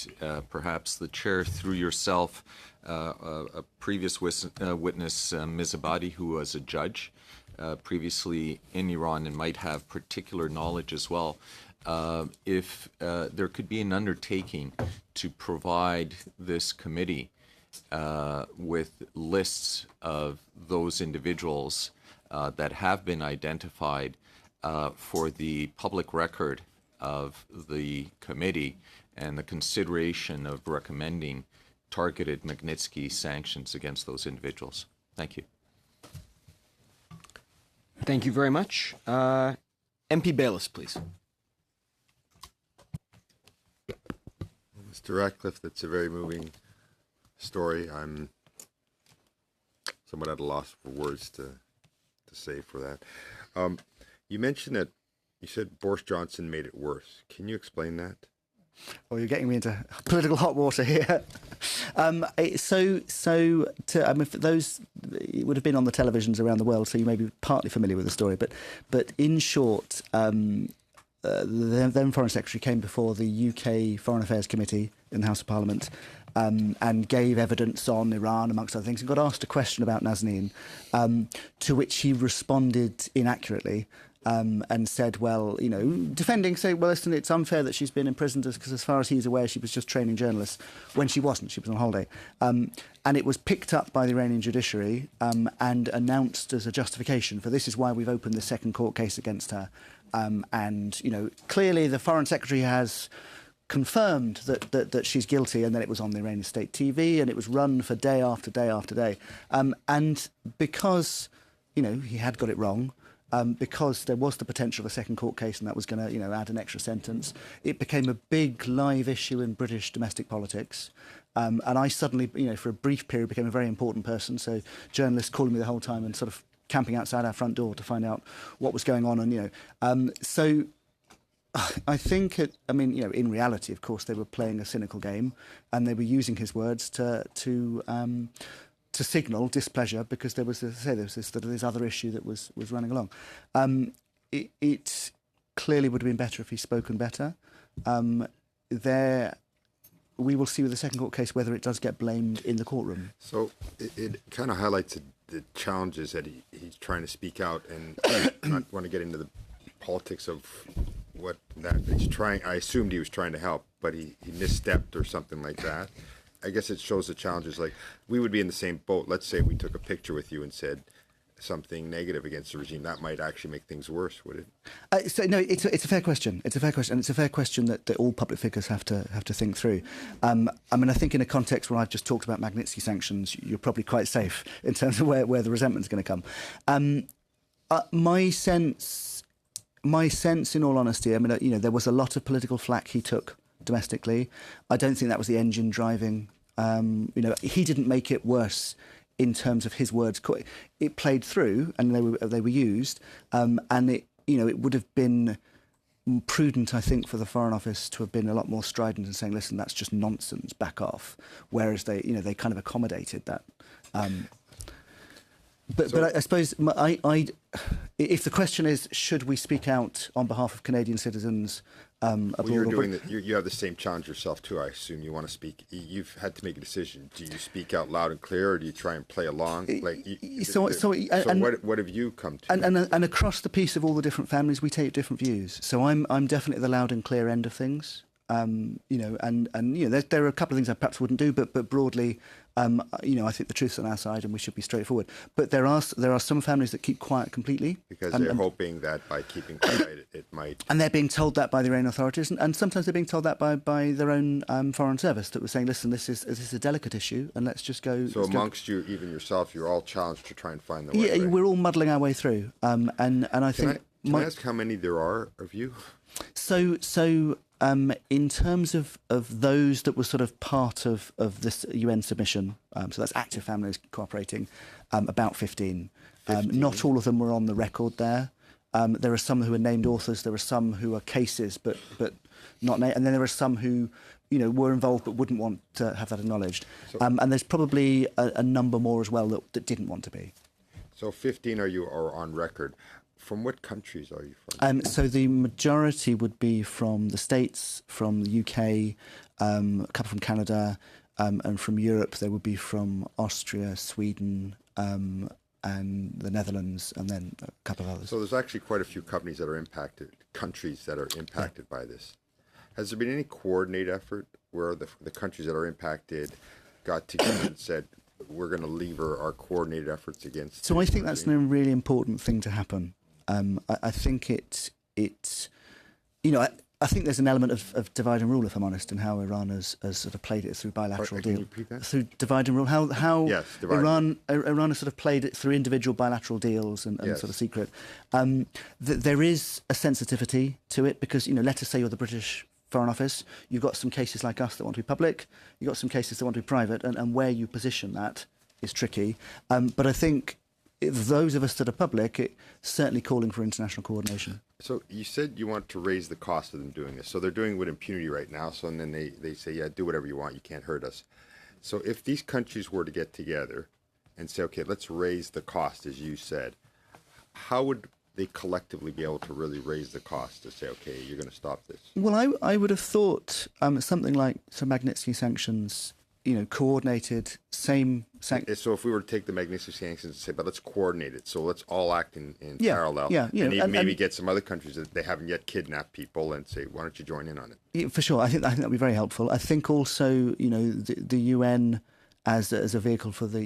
perhaps the chair through yourself, a previous witness, Ms. Abadi, who was a judge previously in Iran and might have particular knowledge as well, if there could be an undertaking to provide this committee with lists of those individuals that have been identified for the public record of the committee and the consideration of recommending targeted Magnitsky sanctions against those individuals. Thank you. Thank you very much. MP Bayless, please. Mr. Ratcliffe, that's a very moving story. I'm somewhat at a loss for words to say for that. You mentioned that you said Boris Johnson made it worse. Can you explain that? Well, you're getting me into political hot water here. For those, it would have been on the televisions around the world, so you may be partly familiar with the story. But in short, the then Foreign Secretary came before the UK Foreign Affairs Committee in the House of Parliament and gave evidence on Iran, amongst other things, and got asked a question about Nazanin, to which he responded inaccurately. And said, defending, saying, well, listen, it's unfair that she's been imprisoned because as far as he's aware, she was just training journalists when she wasn't. She was on holiday. And it was picked up by the Iranian judiciary and announced as a justification for this is why we've opened the second court case against her. Clearly the Foreign Secretary has confirmed that she's guilty, and then it was on the Iranian state TV and it was run for day after day after day. And because, he had got it wrong, because there was the potential of a second court case and that was going to, add an extra sentence, it became a big live issue in British domestic politics. And I suddenly, for a brief period, became a very important person. So journalists calling me the whole time and sort of camping outside our front door to find out what was going on. And, so I think, in reality, of course, they were playing a cynical game and they were using his words to signal displeasure because there was this other issue that was running along. It clearly would have been better if he's spoken better. We will see with the second court case whether it does get blamed in the courtroom. So it kind of highlights the challenges that he's trying to speak out, and not want to get into the politics of what that he's trying. I assumed he was trying to help, but he misstepped or something like that. I guess it shows the challenges. Like, we would be in the same boat. Let's say we took a picture with you and said something negative against the regime. That might actually make things worse, would it? So no, it's a fair question. It's a fair question, and it's a fair question that all public figures have to think through. I mean, I think in a context where I've just talked about Magnitsky sanctions, you're probably quite safe in terms of where the resentment's going to come. My sense, in all honesty, I mean, there was a lot of political flack he took domestically. I don't think that was the engine driving. He didn't make it worse in terms of his words. It played through, and they were used, and it would have been prudent, I think, for the Foreign Office to have been a lot more strident in saying, "Listen, that's just nonsense. Back off." Whereas they kind of accommodated that. But I suppose if the question is, should we speak out on behalf of Canadian citizens abroad? Well, you have the same challenge yourself too. I assume you want to speak. You've had to make a decision. Do you speak out loud and clear, or do you try and play along? What have you come to? And across the piece of all the different families, we take different views. So I'm definitely the loud and clear end of things. There are a couple of things I perhaps wouldn't do, but broadly, I think the truth's on our side, and we should be straightforward. But there are some families that keep quiet completely because they're hoping that by keeping quiet, it might. And they're being told that by their own authorities, and sometimes they're being told that by their own foreign service that was saying, "Listen, this is a delicate issue, and let's just go." So amongst you, even yourself, you're all challenged to try and find the way. Yeah, we're all muddling our way through, and I think. Can I ask how many there are of you? So in terms of those that were sort of part of this UN submission, so that's active families cooperating, about 15. 15. Not all of them were on the record there. There are some who are named authors. There are some who are cases, but not named. And then there are some who, were involved but wouldn't want to have that acknowledged. And there's probably a number more as well that didn't want to be. So 15 are on record. From what countries are you from? So the majority would be from the States, from the UK, a couple from Canada, and from Europe there would be from Austria, Sweden, and the Netherlands, and then a couple of others. So there's actually quite a few countries that are impacted by this. Has there been any coordinated effort where the countries that are impacted got together and said, we're going to lever our coordinated efforts against? So I think that's a really important thing to happen. I think I think there's an element of divide and rule, if I'm honest, in how Iran has sort of played it through bilateral deals. Through divide and rule, how yes, Iran has sort of played it through individual bilateral deals and yes. sort of secret. There is a sensitivity to it because, let us say you're the British Foreign Office, you've got some cases like us that want to be public, you've got some cases that want to be private, and where you position that is tricky. But I think those of us that are public, it's certainly calling for international coordination. So you said you want to raise the cost of them doing this. So they're doing it with impunity right now. So and then they say, yeah, do whatever you want. You can't hurt us. So if these countries were to get together and say, okay, let's raise the cost, as you said, how would they collectively be able to really raise the cost to say, okay, you're going to stop this? Well, I would have thought something like some Magnitsky sanctions, coordinated, same sanctions. So if we were to take the Magnitsky sanctions and say, but let's coordinate it, so let's all act in parallel. Yeah, and maybe get some other countries that they haven't yet kidnapped people and say, why don't you join in on it? Yeah, for sure. I think that would be very helpful. I think also, the UN as a vehicle for the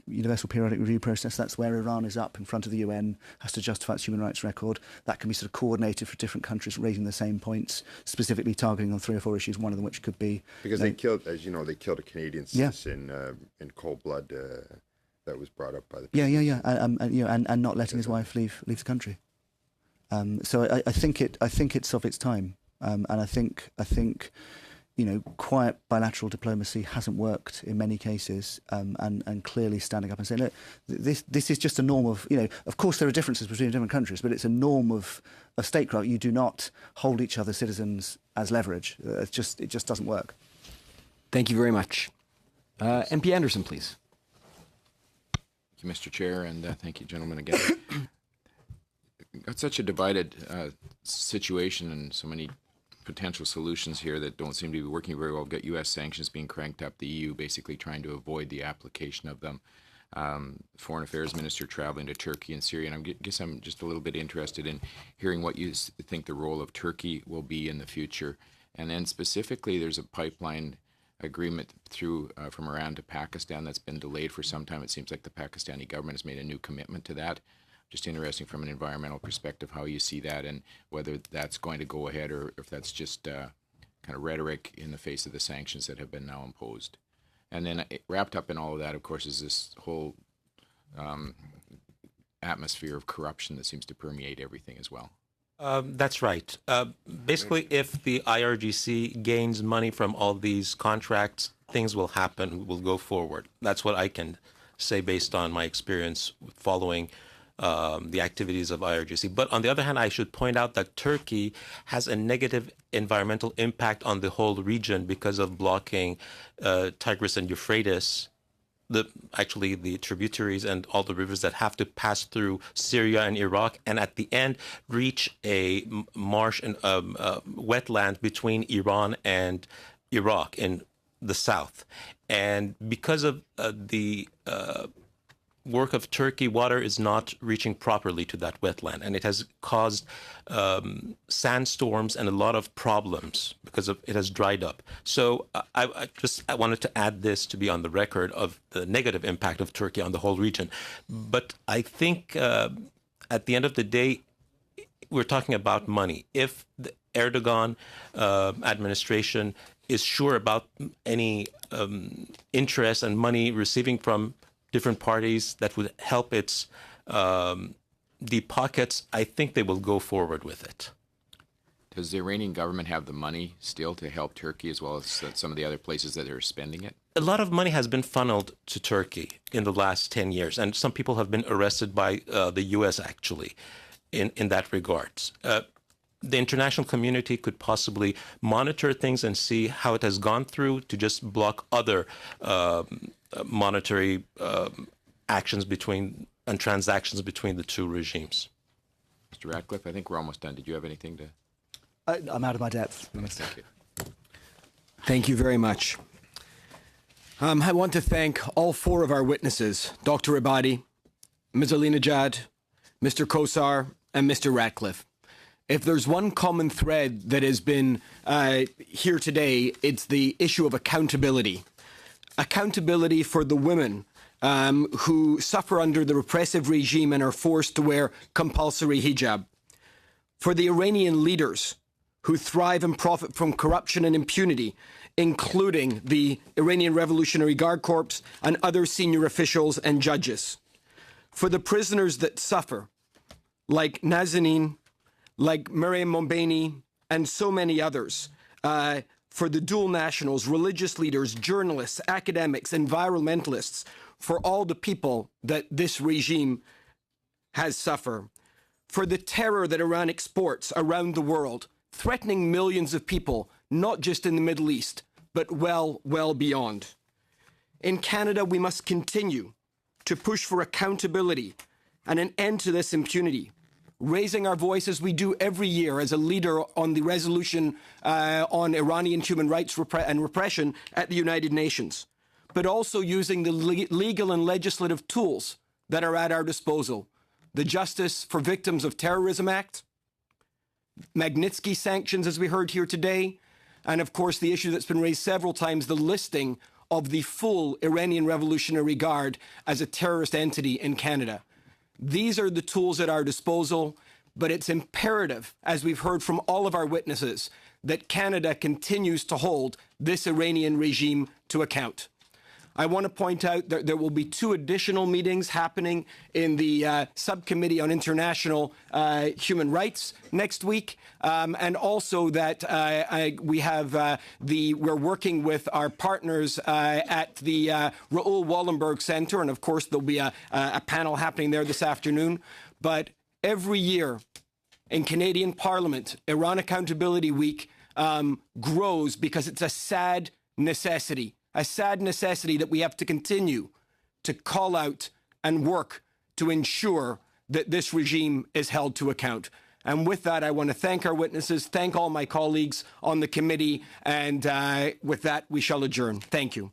Universal Periodic Review process, that's where Iran is up in front of the UN, has to justify its human rights record. That can be sort of coordinated for different countries raising the same points, specifically targeting on 3 or 4 issues, one of them which could be... Because they killed, as you know, they killed a Canadian citizen in cold blood that was brought up by the... Yeah. And not letting his wife leave the country. So I think it's of its time. And I think quiet bilateral diplomacy hasn't worked in many cases, and clearly standing up and saying, look, this is just a norm of, of course there are differences between different countries, but it's a norm of statecraft. You do not hold each other's citizens as leverage. It just doesn't work. Thank you very much. MP Anderson, please. Thank you, Mr. Chair, and thank you, gentlemen, again. got such a divided situation and so many potential solutions here that don't seem to be working very well. We've got U.S. sanctions being cranked up, the EU basically trying to avoid the application of them. Foreign Affairs Minister traveling to Turkey and Syria, and I guess I'm just a little bit interested in hearing what you think the role of Turkey will be in the future. And then specifically, there's a pipeline agreement through from Iran to Pakistan that's been delayed for some time. It seems like the Pakistani government has made a new commitment to that. Just interesting from an environmental perspective how you see that and whether that's going to go ahead or if that's just kind of rhetoric in the face of the sanctions that have been now imposed. And then wrapped up in all of that, of course, is this whole atmosphere of corruption that seems to permeate everything as well. That's right. Basically, if the IRGC gains money from all these contracts, things will happen, will go forward. That's what I can say based on my experience following the activities of IRGC. But on the other hand, I should point out that Turkey has a negative environmental impact on the whole region because of blocking Tigris and Euphrates, actually the tributaries and all the rivers that have to pass through Syria and Iraq, and at the end reach a marsh and wetland between Iran and Iraq in the south. And because of the work of Turkey, water is not reaching properly to that wetland, and it has caused sandstorms and a lot of problems because it has dried up. So I wanted to add this to be on the record of the negative impact of Turkey on the whole region. But I think at the end of the day, we're talking about money. If the Erdogan administration is sure about any interest and money receiving from different parties that would help its deep pockets, I think they will go forward with it. Does the Iranian government have the money still to help Turkey as well as some of the other places that are spending it? A lot of money has been funneled to Turkey in the last 10 years, and some people have been arrested by the U.S. actually in that regard. The international community could possibly monitor things and see how it has gone through to just block other monetary actions and transactions between the two regimes. Mr. Ratcliffe, I think we're almost done. Did you have anything to? I'm out of my depth. Thank you. Thank you very much. I want to thank all four of our witnesses, Dr. Abadi, Ms. Alinejad, Mr. Kosar, and Mr. Ratcliffe. If there's one common thread that has been here today, it's the issue of accountability. Accountability for the women who suffer under the repressive regime and are forced to wear compulsory hijab. For the Iranian leaders who thrive and profit from corruption and impunity, including the Iranian Revolutionary Guard Corps and other senior officials and judges. For the prisoners that suffer, like Nazanin, like Maryam Mombaini, and so many others, for the dual nationals, religious leaders, journalists, academics, environmentalists, for all the people that this regime has suffered, for the terror that Iran exports around the world, threatening millions of people, not just in the Middle East, but well beyond. In Canada, we must continue to push for accountability and an end to this impunity, raising our voice as we do every year as a leader on the resolution on Iranian human rights and repression at the United Nations, but also using the legal and legislative tools that are at our disposal. The Justice for Victims of Terrorism Act, Magnitsky sanctions, as we heard here today, and of course the issue that's been raised several times, the listing of the full Iranian Revolutionary Guard as a terrorist entity in Canada. These are the tools at our disposal, but it's imperative, as we've heard from all of our witnesses, that Canada continues to hold this Iranian regime to account. I want to point out that there will be 2 additional meetings happening in the Subcommittee on International Human Rights next week, and also that we're working with our partners at the Raoul Wallenberg Center, and of course there'll be a panel happening there this afternoon. But every year in Canadian Parliament, Iran Accountability Week grows because it's a sad necessity. A sad necessity that we have to continue to call out and work to ensure that this regime is held to account. And with that, I want to thank our witnesses, thank all my colleagues on the committee, and with that, we shall adjourn. Thank you.